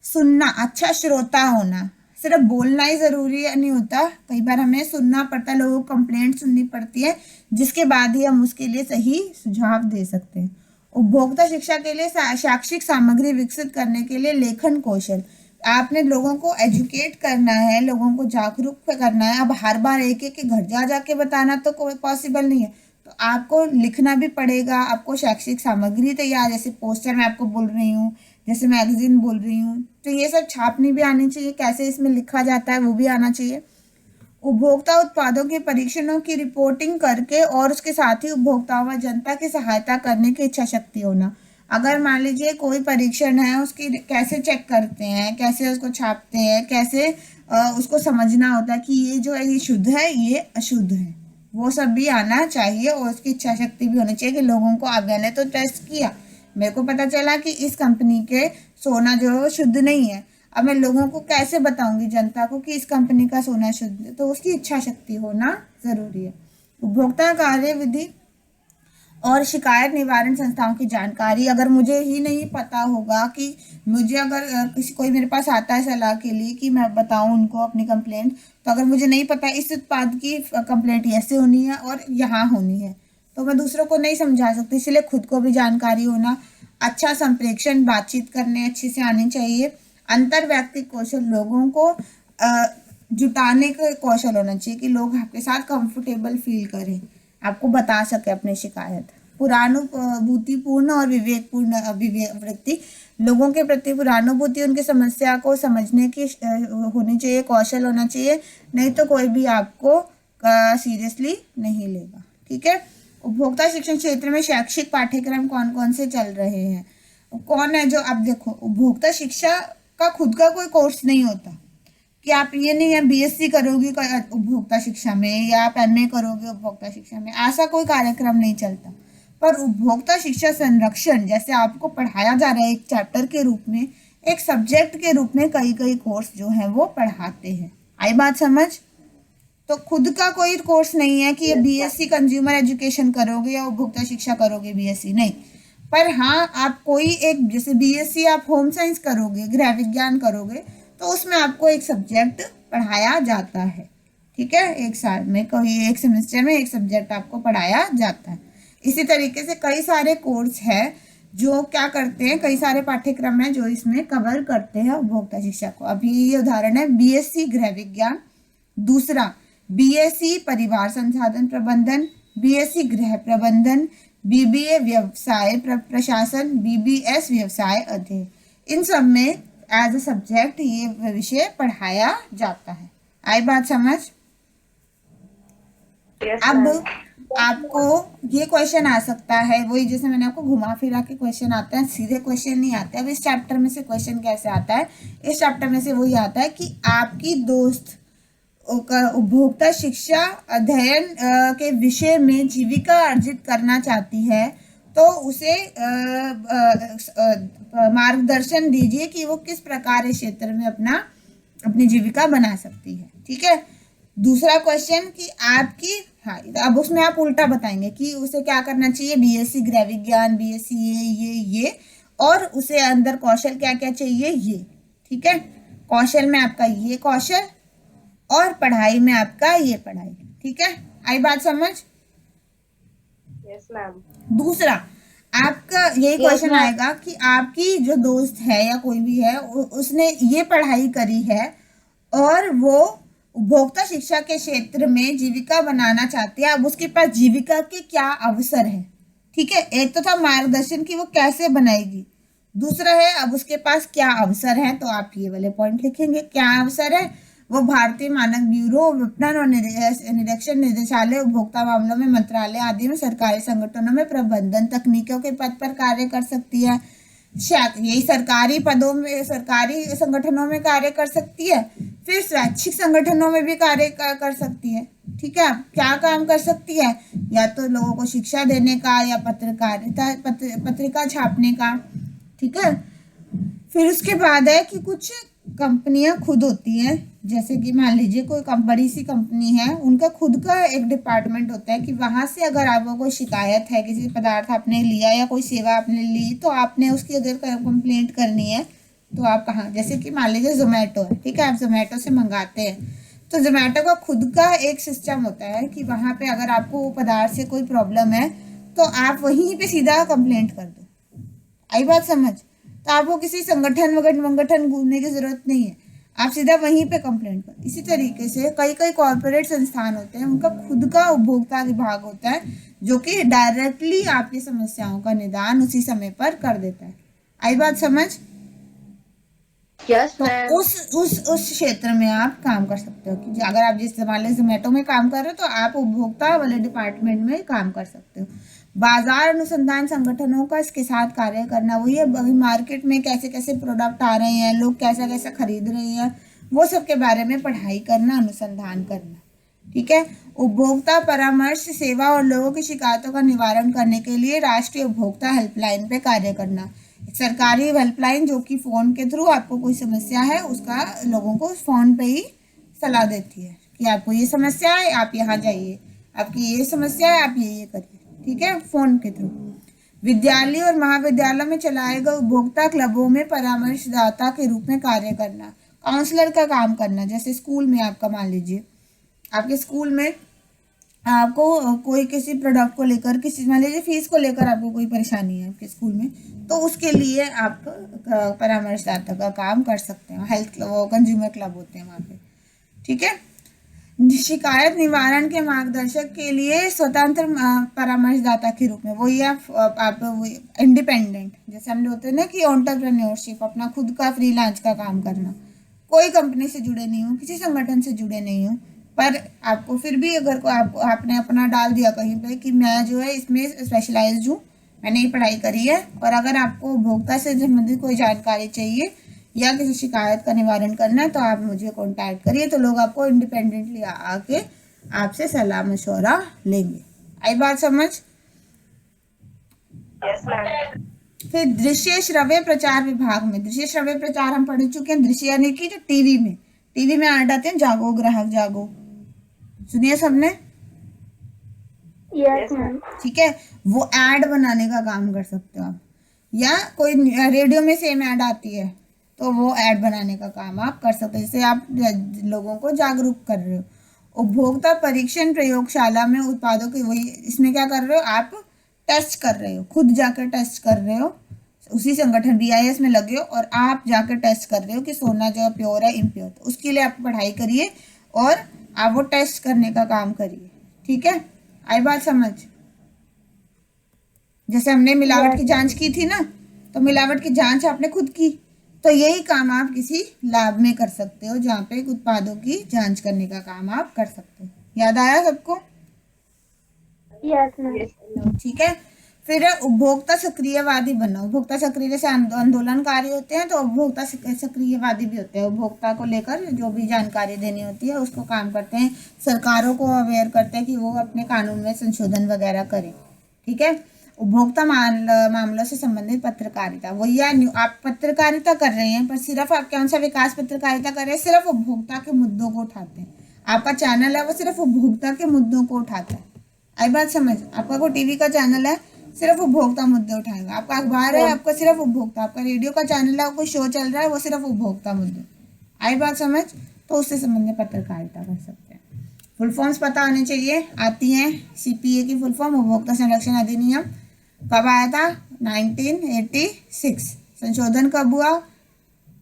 सुनना, अच्छा श्रोता होना। सिर्फ बोलना ही जरूरी नहीं होता, कई बार हमें सुनना पड़ता है, लोगों को कंप्लेंट सुननी पड़ती है, जिसके बाद ही हम उसके लिए सही सुझाव दे सकते हैं। उपभोक्ता शिक्षा के लिए शैक्षिक सामग्री विकसित करने के लिए लेखन कौशल। आपने लोगों को एजुकेट करना है, लोगों को जागरूक करना है। अब हर बार एक एक के घर जा जाके बताना तो कोई पॉसिबल नहीं है, तो आपको लिखना भी पड़ेगा। आपको शैक्षिक सामग्री तैयार, जैसे पोस्टर मैं आपको बोल रही हूँ, जैसे मैगजीन बोल रही हूँ, तो ये सब छापनी भी आनी चाहिए, कैसे इसमें लिखा जाता है वो भी आना चाहिए। उपभोक्ता उत्पादों के परीक्षणों की रिपोर्टिंग करके और उसके साथ ही उपभोक्ताओं व जनता की सहायता करने की इच्छा शक्ति होना। अगर मान लीजिए कोई परीक्षण है, उसकी कैसे चेक करते हैं, कैसे उसको छापते हैं, कैसे उसको समझना होता है कि ये जो है ये शुद्ध है, ये अशुद्ध है, वो सब भी आना चाहिए। और उसकी इच्छा शक्ति भी होनी चाहिए कि लोगों को, अब मैंने तो टेस्ट किया, मेरे को पता चला कि इस कंपनी के सोना जो है वो शुद्ध नहीं है, अब मैं लोगों को कैसे बताऊंगी, जनता को, कि इस कंपनी का सोना शुद्ध है। तो उसकी इच्छा शक्ति होना जरूरी है। उपभोक्ता कार्य विधि और शिकायत निवारण संस्थाओं की जानकारी। अगर मुझे ही नहीं पता होगा कि मुझे, अगर कोई मेरे पास आता है सलाह के लिए कि मैं बताऊं उनको अपनी कंप्लेंट, तो अगर मुझे नहीं पता इस उत्पाद की कंप्लेंट ऐसे होनी है और यहाँ होनी है, तो मैं दूसरों को नहीं समझा सकती। इसलिए खुद को भी जानकारी होना, अच्छा संप्रेषण, बातचीत करने अच्छे से आनी चाहिए। अंतर व्यक्तिगत कौशल, लोगों को जुटाने का कौशल होना चाहिए कि लोग आपके साथ कंफर्टेबल फील करें, आपको बता सके अपनी शिकायत। पुरानुभूतिपूर्ण और विवेकपूर्ण अभिव्यक्ति, लोगों के प्रति पुरानुभूति, उनकी समस्या को समझने की होनी चाहिए, कौशल होना चाहिए, नहीं तो कोई भी आपको सीरियसली नहीं लेगा। ठीक है। उपभोक्ता शिक्षण क्षेत्र में शैक्षिक पाठ्यक्रम कौन कौन से चल रहे हैं, कौन है जो, अब देखो उपभोक्ता शिक्षा का खुद का कोई कोर्स नहीं होता कि आप ये नहीं है बीएससी करोगे उपभोक्ता शिक्षा में या आप एमए करोगे उपभोक्ता शिक्षा में, ऐसा कोई कार्यक्रम नहीं चलता। पर उपभोक्ता शिक्षा संरक्षण जैसे आपको पढ़ाया जा रहा है एक चैप्टर के रूप में, एक सब्जेक्ट के रूप में कई कई कोर्स जो है वो पढ़ाते हैं। आई बात समझ? तो खुद का कोई कोर्स नहीं है कि ये बीएससी कंज्यूमर एजुकेशन करोगे या उपभोक्ता शिक्षा करोगे, बीएससी नहीं। पर हाँ, आप कोई एक, जैसे बीएससी आप होम साइंस करोगे, गृह विज्ञान करोगे, तो उसमें आपको एक सब्जेक्ट पढ़ाया जाता है। ठीक है। एक साल में कोई एक सेमेस्टर में एक सब्जेक्ट आपको पढ़ाया जाता है। इसी तरीके से कई सारे कोर्स है जो क्या करते हैं, कई सारे पाठ्यक्रम हैं जो इसमें कवर करते हैं उपभोक्ता शिक्षा को। अभी ये उदाहरण है बीएससी गृह विज्ञान, दूसरा बीएससी परिवार संसाधन प्रबंधन, बीएससी गृह प्रबंधन, बीबीए व्यवसाय प्रशासन, बीबीएस व्यवसाय अध्ययन। इन सब में एज अ सब्जेक्ट ये विषय पढ़ाया जाता है। आई बात समझ? अब आपको ये क्वेश्चन आ सकता है, वही जैसे मैंने आपको घुमा फिरा के क्वेश्चन आते हैं, सीधे क्वेश्चन नहीं आते। अब इस चैप्टर में से क्वेश्चन कैसे आता है, इस चैप्टर में से वही आता है कि आपकी दोस्त उपभोक्ता शिक्षा अध्ययन के विषय में जीविका अर्जित करना चाहती है, तो उसे मार्गदर्शन दीजिए कि वो किस प्रकार इस क्षेत्र में अपनी जीविका बना सकती है। ठीक है। दूसरा क्वेश्चन कि आपकी, हाँ, अब उसमें आप उल्टा बताएंगे कि उसे क्या करना चाहिए, बीएससी गृह विज्ञान, बीएससी ये, और उसे अंदर कौशल क्या क्या चाहिए ये, ठीक है। कौशल में आपका ये कौशल और पढ़ाई में आपका ये पढ़ाई, ठीक है। आई बात समझ? Yes ma'am. दूसरा आपका यही क्वेश्चन ma'am. आएगा कि आपकी जो दोस्त है या कोई भी है उसने ये पढ़ाई करी है और वो उपभोक्ता शिक्षा के क्षेत्र में जीविका बनाना चाहती है, अब उसके पास जीविका के क्या अवसर है, ठीक है। एक तो था मार्गदर्शन की वो कैसे बनाएगी, दूसरा है अब उसके पास क्या अवसर है, तो आप ये वाले पॉइंट लिखेंगे। क्या अवसर है? वो भारतीय मानक ब्यूरो, विपणन और निरीक्षण निदेशालय, उपभोक्ता मामलों में मंत्रालय आदि में सरकारी संगठनों में प्रबंधन तकनीकों के पद पर कार्य कर सकती है। यही सरकारी पदों में, सरकारी संगठनों में कार्य कर सकती है, फिर स्वैच्छिक संगठनों में भी कार्य कर सकती है, ठीक है। क्या काम कर सकती है? या तो लोगों को शिक्षा देने का या पत्रिका छापने का, ठीक है। फिर उसके बाद है कि कुछ कंपनियां खुद होती हैं, जैसे कि मान लीजिए कोई बड़ी सी कंपनी है, उनका खुद का एक डिपार्टमेंट होता है कि वहां से अगर आपको कोई शिकायत है, किसी पदार्थ आपने लिया या कोई सेवा आपने ली, तो आपने उसकी अगर कंप्लेंट करनी है तो आप कहाँ, जैसे कि मान लीजिए जोमेटो है, ठीक है, आप जोमेटो से मंगाते हैं, तो जोमेटो का खुद का एक सिस्टम होता है कि वहाँ पे अगर आपको वो पदार्थ से कोई प्रॉब्लम है तो आप वहीं पे सीधा कंप्लेंट कर दो। आई बात समझ? तो आपको किसी संगठन घूमने की जरूरत नहीं है, आप सीधा वहीं पे कंप्लेंट कर। इसी तरीके से कई कॉर्पोरेट संस्थान होते हैं, उनका खुद का उपभोक्ता विभाग होता है जो कि डायरेक्टली आपकी समस्याओं का निदान उसी समय पर कर देता है। आई बात समझ? यस तो मैम। उस क्षेत्र में आप काम कर सकते हो कि अगर आप जिस मान लीजिए जोमेटो में काम कर रहे हो तो आप उपभोक्ता वाले डिपार्टमेंट में काम कर सकते हो। बाजार अनुसंधान संगठनों का इसके साथ कार्य करना, वही है अभी मार्केट में कैसे कैसे प्रोडक्ट आ रहे हैं, लोग कैसा कैसा खरीद रहे हैं, वो सब के बारे में पढ़ाई करना, अनुसंधान करना, ठीक है। उपभोक्ता परामर्श सेवा और लोगों की शिकायतों का निवारण करने के लिए राष्ट्रीय उपभोक्ता हेल्पलाइन पे कार्य करना, सरकारी हेल्पलाइन जो कि फोन के थ्रू आपको कोई समस्या है उसका लोगों को फोन पे ही सलाह देती है कि आपको ये समस्या है आप यहाँ जाइए, आपकी ये समस्या है आप ये करिए, ठीक है, फोन के थ्रू। विद्यालय और महाविद्यालय में चलाए गए उपभोक्ता क्लबों में परामर्शदाता के रूप में कार्य करना, काउंसलर का काम करना। जैसे स्कूल में आपका मान लीजिए आपके स्कूल में आपको कोई किसी प्रोडक्ट को लेकर, किसी मान लीजिए फीस को लेकर आपको कोई परेशानी है आपके स्कूल में, तो उसके लिए आप परामर्शदाता का काम कर सकते हैं। हेल्थ वो कंज्यूमर क्लब होते हैं वहाँ पे, ठीक है। शिकायत निवारण के मार्गदर्शक के लिए स्वतंत्र परामर्शदाता के रूप में, वही आप इंडिपेंडेंट, जैसे हम होते हैं ना कि एंटरप्रेन्योरशिप, अपना खुद का फ्रीलांस का काम करना, कोई कंपनी से जुड़े नहीं हो, किसी संगठन से जुड़े नहीं हो, पर आपको फिर भी अगर को आपने अपना डाल दिया कहीं पे कि मैं जो है इसमें स्पेशलाइज्ड हूँ, मैंने ये पढ़ाई करी है, और अगर आपको उपभोक्ता से संबंधित कोई जानकारी चाहिए या किसी शिकायत का निवारण करना है तो आप मुझे कांटेक्ट करिए, तो लोग आपको इंडिपेंडेंटली आके आपसे सलाह मशवरा लेंगे। आई बात समझ? Yes ma'am. फिर दृश्य श्रव्य प्रचार विभाग में, दृश्य श्रव्य प्रचार हम पढ़ चुके हैं। दृश्य यानी कि जो टीवी में ऐड आते हैं, जागो ग्राहक जागो, सुनिए सबने? Yes ma'am. ठीक है, वो ऐड बनाने का काम कर सकते हो आप, या कोई रेडियो में सेम ऐड आती है तो वो ऐड बनाने का काम आप कर सकते हो, जैसे आप लोगों को जागरूक कर रहे हो। उपभोक्ता परीक्षण प्रयोगशाला में उत्पादों की, वही इसमें क्या कर रहे हो आप, टेस्ट कर रहे हो, खुद जाकर टेस्ट कर रहे हो, उसी संगठन BIS में लगे हो और आप जाकर टेस्ट कर रहे हो कि सोना जो प्योर है इम्प्योर, तो उसके लिए आप पढ़ाई करिए और आप वो टेस्ट करने का काम करिए, ठीक है। आई बात समझ? जैसे हमने मिलावट की जांच की थी ना, तो मिलावट की जांच आपने खुद की, तो यही काम आप किसी लैब में कर सकते हो जहाँ पे उत्पादों की जांच करने का काम आप कर सकते हो। याद आया सबको? Yes ma'am. ठीक है। फिर उपभोक्ता सक्रियवादी बनना। उपभोक्ता सक्रिय जैसे आंदोलनकारी होते हैं तो उपभोक्ता सक्रियवादी भी होते हैं, उपभोक्ता को लेकर जो भी जानकारी देनी होती है उसको काम करते हैं, सरकारों को अवेयर करते हैं कि वो अपने कानून में संशोधन वगैरह करें, ठीक है। उपभोक्ता मामलों से संबंधित पत्रकारिता, वही आप पत्रकारिता कर रहे हैं पर सिर्फ आप कौन सा विकास पत्रकारिता कर रहे हैं, सिर्फ उपभोक्ता के मुद्दों को उठाते हैं। आपका चैनल है वो सिर्फ उपभोक्ता के मुद्दों को उठाता है। आई बात समझ? आपका कोई टीवी का चैनल है सिर्फ उपभोक्ता मुद्दे उठाएगा। आपका अखबार है, आपका सिर्फ उपभोक्ता, आपका रेडियो का चैनल है, कोई शो चल रहा है, वो सिर्फ उपभोक्ता मुद्दे। आई बात समझ? तो उससे संबंधित पत्रकारिता कर सकते हैं। फुल फॉर्म्स पता होने चाहिए। आती हैं सीपीए की फुल फॉर्म, उपभोक्ता संरक्षण अधिनियम कब आया था? 1986। संशोधन कब हुआ?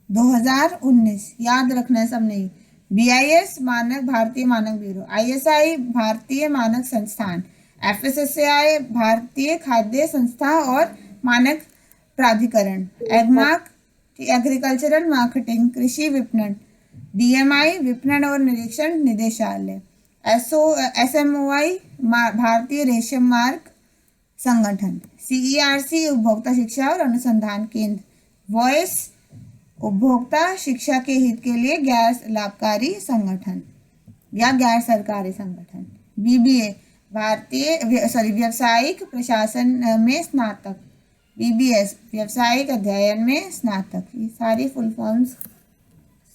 2019। याद रखना है सब नहीं। बीआईएस मानक भारतीय मानक ब्यूरो, आईएसआई भारतीय मानक संस्थान, एफएसएसएआई भारतीय खाद्य संस्था और मानक प्राधिकरण, एगमार्क एग्रीकल्चरल मार्केटिंग कृषि विपणन, डीएमआई विपणन और निरीक्षण निदेशालय, एसएमओआई भारतीय रेशम मार्ग संगठन, सीईआरसी उपभोक्ता शिक्षा और अनुसंधान केंद्र, वॉइस उपभोक्ता शिक्षा के हित के लिए गैर लाभकारी संगठन या गैर सरकारी संगठन, बीबीए व्यावसायिक प्रशासन में स्नातक, बीबीएस व्यावसायिक अध्ययन में स्नातक। ये सारी फुल फॉर्म्स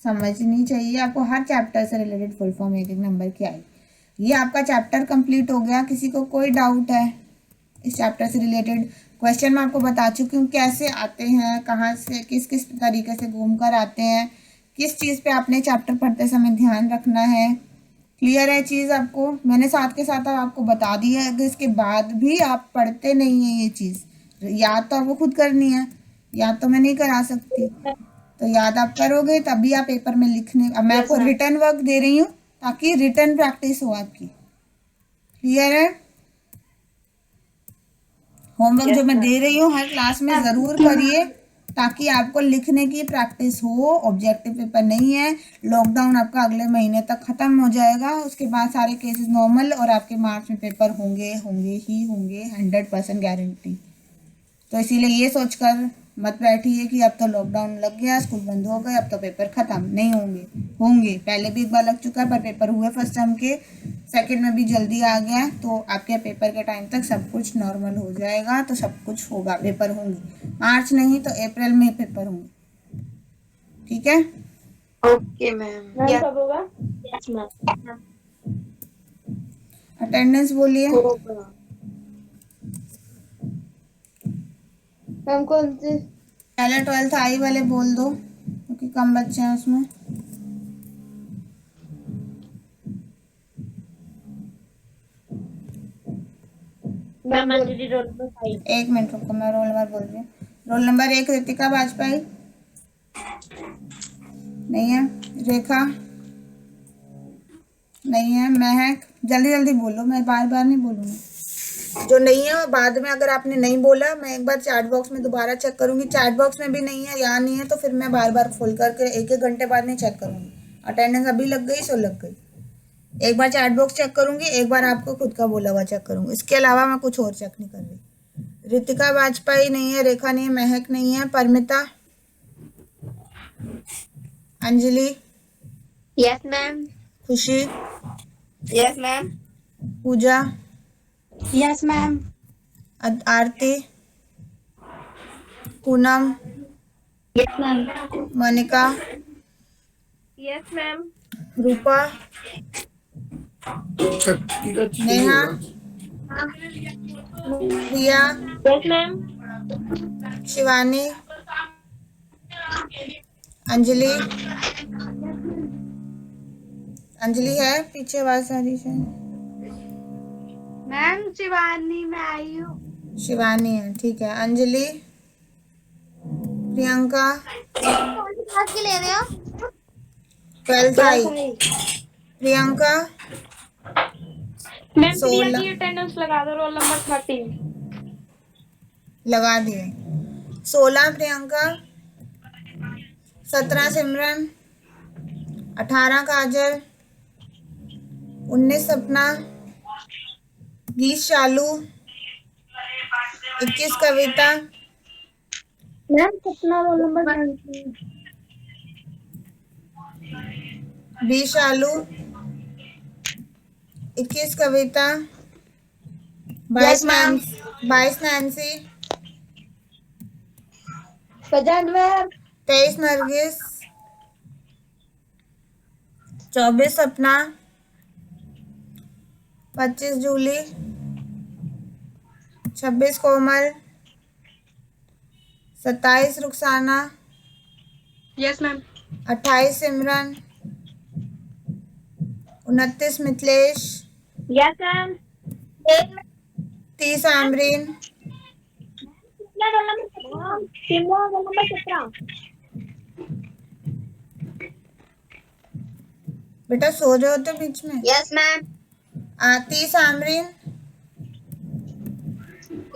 समझनी चाहिए आपको। हर चैप्टर से रिलेटेड फुल फॉर्म एक एक नंबर की आई। ये आपका चैप्टर कंप्लीट हो गया। किसी को कोई डाउट है इस चैप्टर से रिलेटेड? क्वेश्चन मैं आपको बता चुकी हूँ कैसे आते हैं, कहाँ से किस किस तरीके से घूम कर आते हैं, किस चीज़ पे आपने चैप्टर पढ़ते समय ध्यान रखना है। क्लियर है चीज़ आपको? मैंने साथ के साथ आपको बता दी है। अगर इसके बाद भी आप पढ़ते नहीं हैं ये चीज़, याद तो आपको खुद करनी है, याद तो मैं नहीं करा सकती। तो याद आप करोगे तभी आप पेपर में लिखने। अब मैं आपको रिटर्न वर्क दे रही हूँ ताकि रिटर्न प्रैक्टिस हो आपकी। क्लियर है? होमवर्क जो मैं दे रही हूँ हर क्लास में ज़रूर करिए ताकि आपको लिखने की प्रैक्टिस हो। ऑब्जेक्टिव पेपर नहीं है। लॉकडाउन आपका अगले महीने तक ख़त्म हो जाएगा, उसके बाद सारे केसेस नॉर्मल और आपके मार्च में पेपर होंगे 100% गारंटी। तो इसीलिए ये सोचकर मत बैठिए कि अब तो लॉकडाउन लग गया, स्कूल बंद हो गए, अब तो पेपर ख़त्म। नहीं होंगे। पहले भी एक बार लग चुका है पर पेपर हुए फर्स्ट टर्म के, सेकंड में भी जल्दी आ गया। तो आपके पेपर के टाइम तक सब कुछ नॉर्मल हो जाएगा, तो सब कुछ होगा, पेपर होंगे। मार्च नहीं तो अप्रैल में पेपर होंगे। ठीक है? Okay ma'am. कब होगा? Yes ma'am. अटेंडेंस बोलिए। होगा। मैम कौन सी? पहले 12th आई वाले बोल दो क्योंकि कम बच्चे हैं उसमें। Ma'am Anjali roll number 5। एक मिनट रुको, मैं रोल नंबर बोल रही हूँ। रोल नंबर 1 रितिका वाजपेयी, नहीं है। रेखा, नहीं है। महक, जल्दी जल्दी बोलो, मैं बार बार नहीं बोलूँगी। जो नहीं है वो बाद में, अगर आपने नहीं बोला मैं एक बार चैट बॉक्स में दोबारा चेक करूँगी। चैट बॉक्स में भी नहीं है या नहीं है तो फिर मैं बार बार खोल करके एक एक घंटे बाद नहीं चेक करूँगी। अटेंडेंस अभी लग गई सो लग गई। एक बार चैट बॉक्स चेक करूँगी, एक बार आपको खुद का बोला हुआ चेक करूँगी। इसके अलावा मैं कुछ और चेक नहीं कर रही। रितिका वाजपेयी नहीं है, रेखा नहीं है, महक नहीं है, Paramita, Anjali, yes ma'am. Khushi, yes ma'am. Pooja, yes ma'am. Aarti, Poonam, yes ma'am. Monika, yes ma'am. Rupa, Neha, Priya, yes ma'am. Shivani, Anjali, Anjali है पीछे आवाज आ रही है। मैम शिवानी मैं आई हूँ। शिवानी है, ठीक है। अंजलि, प्रियंका, कौन सी क्लास की ले रहे हो? 12th आई, प्रियंका, मैम प्रिया 16 की अटेंडेंस लगा दो, रोल नंबर 13। लगा दिए। 16 प्रियंका, 17 सिमरन, 18 काजल, 19 सपना, 20 शालू, 21 कविता, मैम सपना रोल नंबर 19। 20 शालू, 21 कविता, 22 नैन्सी, 50 मैम। 23 नरगिस, 24 सपना, 25 जूली, 26 कोमल, 27 रुखसाना, Yes, ma'am. 28 सिमरन, 29 Mithilesh, Yes, ma'am. 30 आमरीन, Simla roll number 17. बेटा सो रहे हो तो बीच में। Yes, ma'am. 30 Amreen,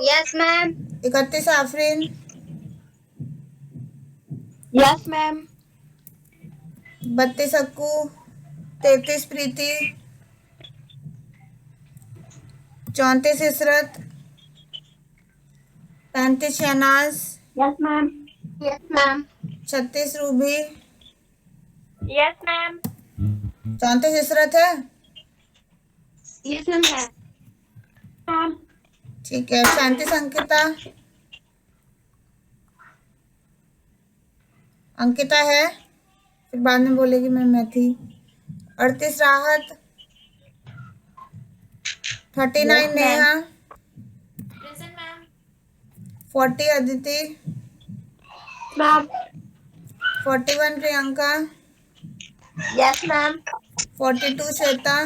Yes, ma'am. 31 Afreen, Yes, ma'am. 32 Akku, 33 Preeti, 34 Israt, 35 Shehnaz, Yes, ma'am. Yes, ma'am. 36 Ruby, Yes, ma'am. 34 Israt है। Yes, ma'am. Ma'am. ठीक है। 37 अंकिता, अंकिता है, फिर बाद में बोलेगी मैं थी। 38 राहत, 39 Yes, ma'am. Neha, Present, ma'am. 40 Aditi, Ma'am. 41 Priyanka, Yes, ma'am. 42 Shweta,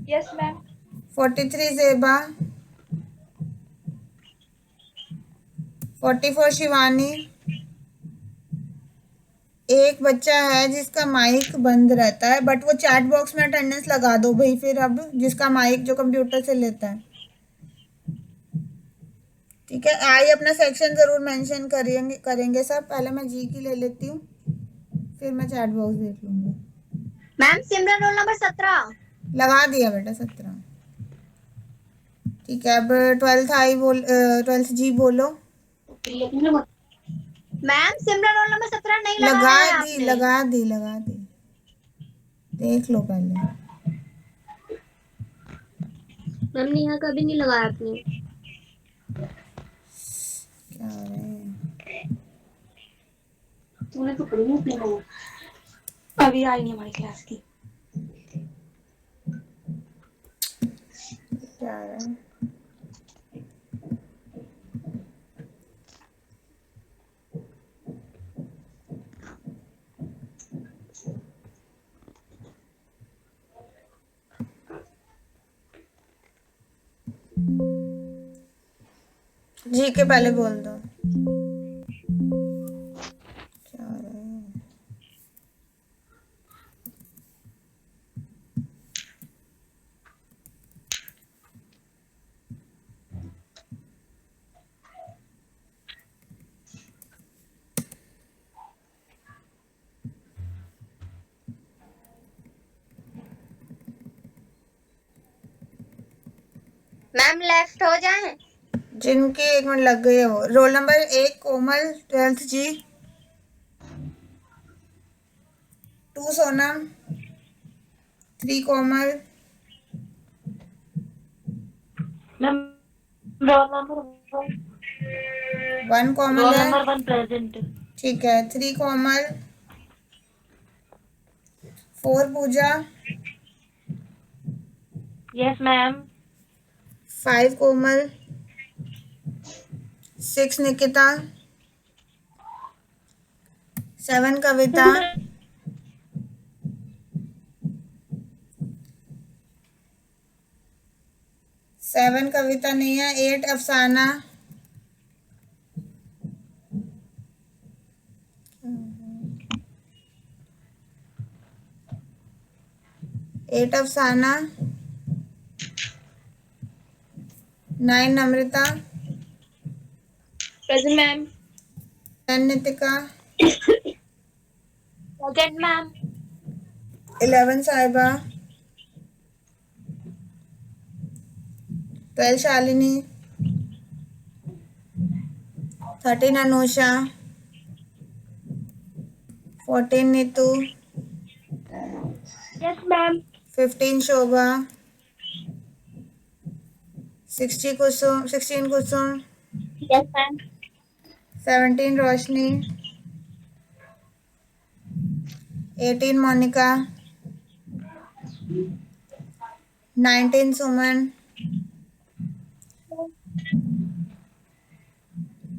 Yes, ma'am. 43 जेबा, 44 शिवानी। एक बच्चा है जिसका माइक बंद रहता है, बट वो चैट बॉक्स में अटेंडेंस लगा दो भाई फिर, अब जिसका माइक जो कंप्यूटर से लेता है। ठीक है, आई अपना सेक्शन जरूर मेंशन करेंगे सब। पहले मैं जी की ले लेती हूँ, फिर मैं चैट बॉक्स देख लूंगी। मैम सिमरन रोल नंबर 17। लगा दिया बेटा 17। ठीक है, अब 12th जी बोलो। मैम सिमरन रोल नंबर 17 नहीं लगा लगाया है दी आपने। लगा दी, देख लो पहले। मैम नेहा का भी नहीं लगाया आपने। क्या हो रहा है? तूने तो पढ़ी नहीं अपनी, अभी आई नहीं हमारी क्लास की। क्या हो रहा है? जी के पहले बोल दो। क्या हो रहा है? मैम लेफ्ट हो जाए। जिनकी 1 मिनट लग गई है वो। रोल नंबर 1 कोमल, 12th जी, 2 Sonam, 3 Komal, ma'am roll number 1 Komal है। 1 प्रेजेंट। ठीक है, 3 कोमल, 4 पूजा, यस मैम। 5 कोमल, 6 निकिता, 7 कविता, 7 कविता नहीं है, 8 Afsana, 8 Afsana, 9 Namrata, present ma'am. 10 Nitika, present ma'am. 11 Sahiba, 12 Shalini, 13 Anusha, 14 Neetu, yes ma'am. 15 Shobha, 16 Kusum, yes ma'am. 17 रोशनी, 18 मोनिका, 19 सुमन,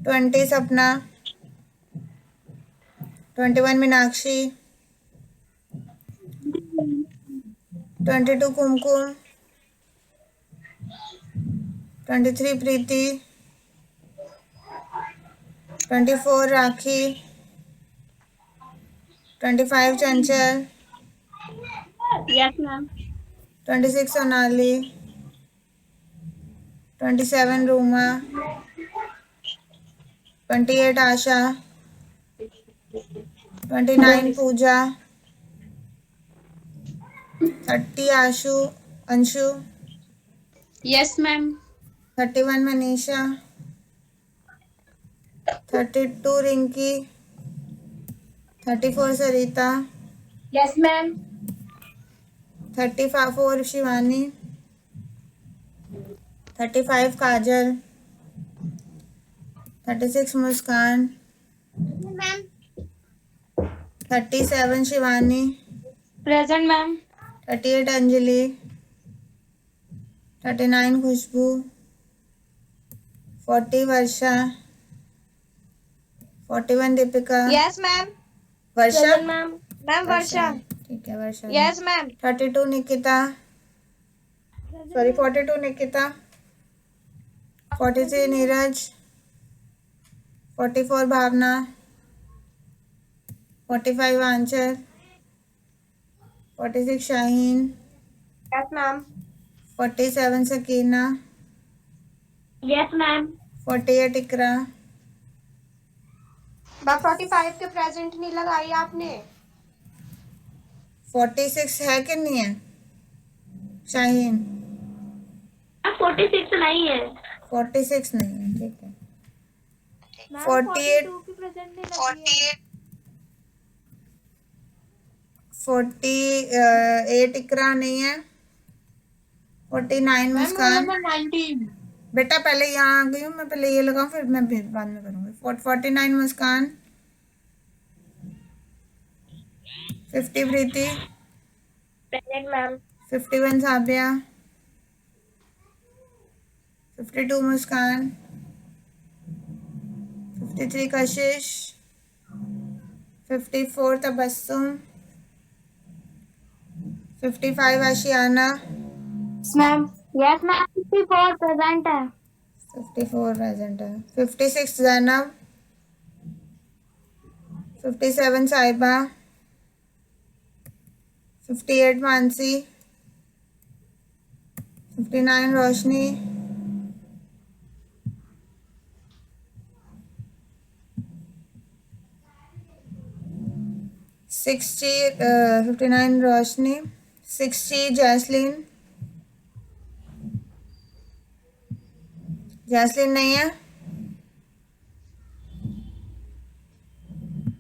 20 सपना, 21 मीनाक्षी, 22 कुमकुम, 23 प्रीति, 24 Rakhi, 25 Chanchal, yes ma'am. 26 Sonali, 27 Ruma, 28 Asha, 29 Pooja, 30 Ashu Anshu, yes ma'am. 31 Manisha, 32 Rinki, 34 Sarita, yes ma'am. 34 Shivani, 35 Kajal, 36 Muskan, ma'am. 37 Shivani, present ma'am. 38 Anjali, 39 Khushboo, 40 Varsha, 41 Deepika, yes ma'am. Varsha, ma'am. Ma'am Varsha. ठीक है Varsha. Yes ma'am. 32 Nikita, sorry 42 Nikita, 43 Neeraj, 44 Bhavna, 45 Aanchal, 46 Shaheen, yes ma'am. 47 Sakina, yes ma'am. 48 इकरा, ma'am 45 के present नहीं लगाई आपने। 46 है कि नहीं है शाहीन? 46 नहीं है। 46 नहीं है, ठीक है। मैम 48 42 की प्रेजेंट नहीं लगी है। 48 इकरा नहीं है। 49 मुस्कान। 19। बेटा पहले यहाँ आ गई हूँ मैं, पहले ये लगाऊं फिर मैं बाद में करूँगी। 49 मुस्कान, 50 प्रीति, प्रेजेंट मैम। 51 साबिया, 52 मुस्कान, 53 कशिश, 54 तबस्सुम, 55 आशियाना, मैम। यस मैम 54 प्रेजेंट है। 54 प्रेजेंट है। 56 जैनब, 57 साहिबा, 58 मानसी, 59 रोशनी, 59 रोशनी, 60 जैसलीन, जैसलीन नहीं है।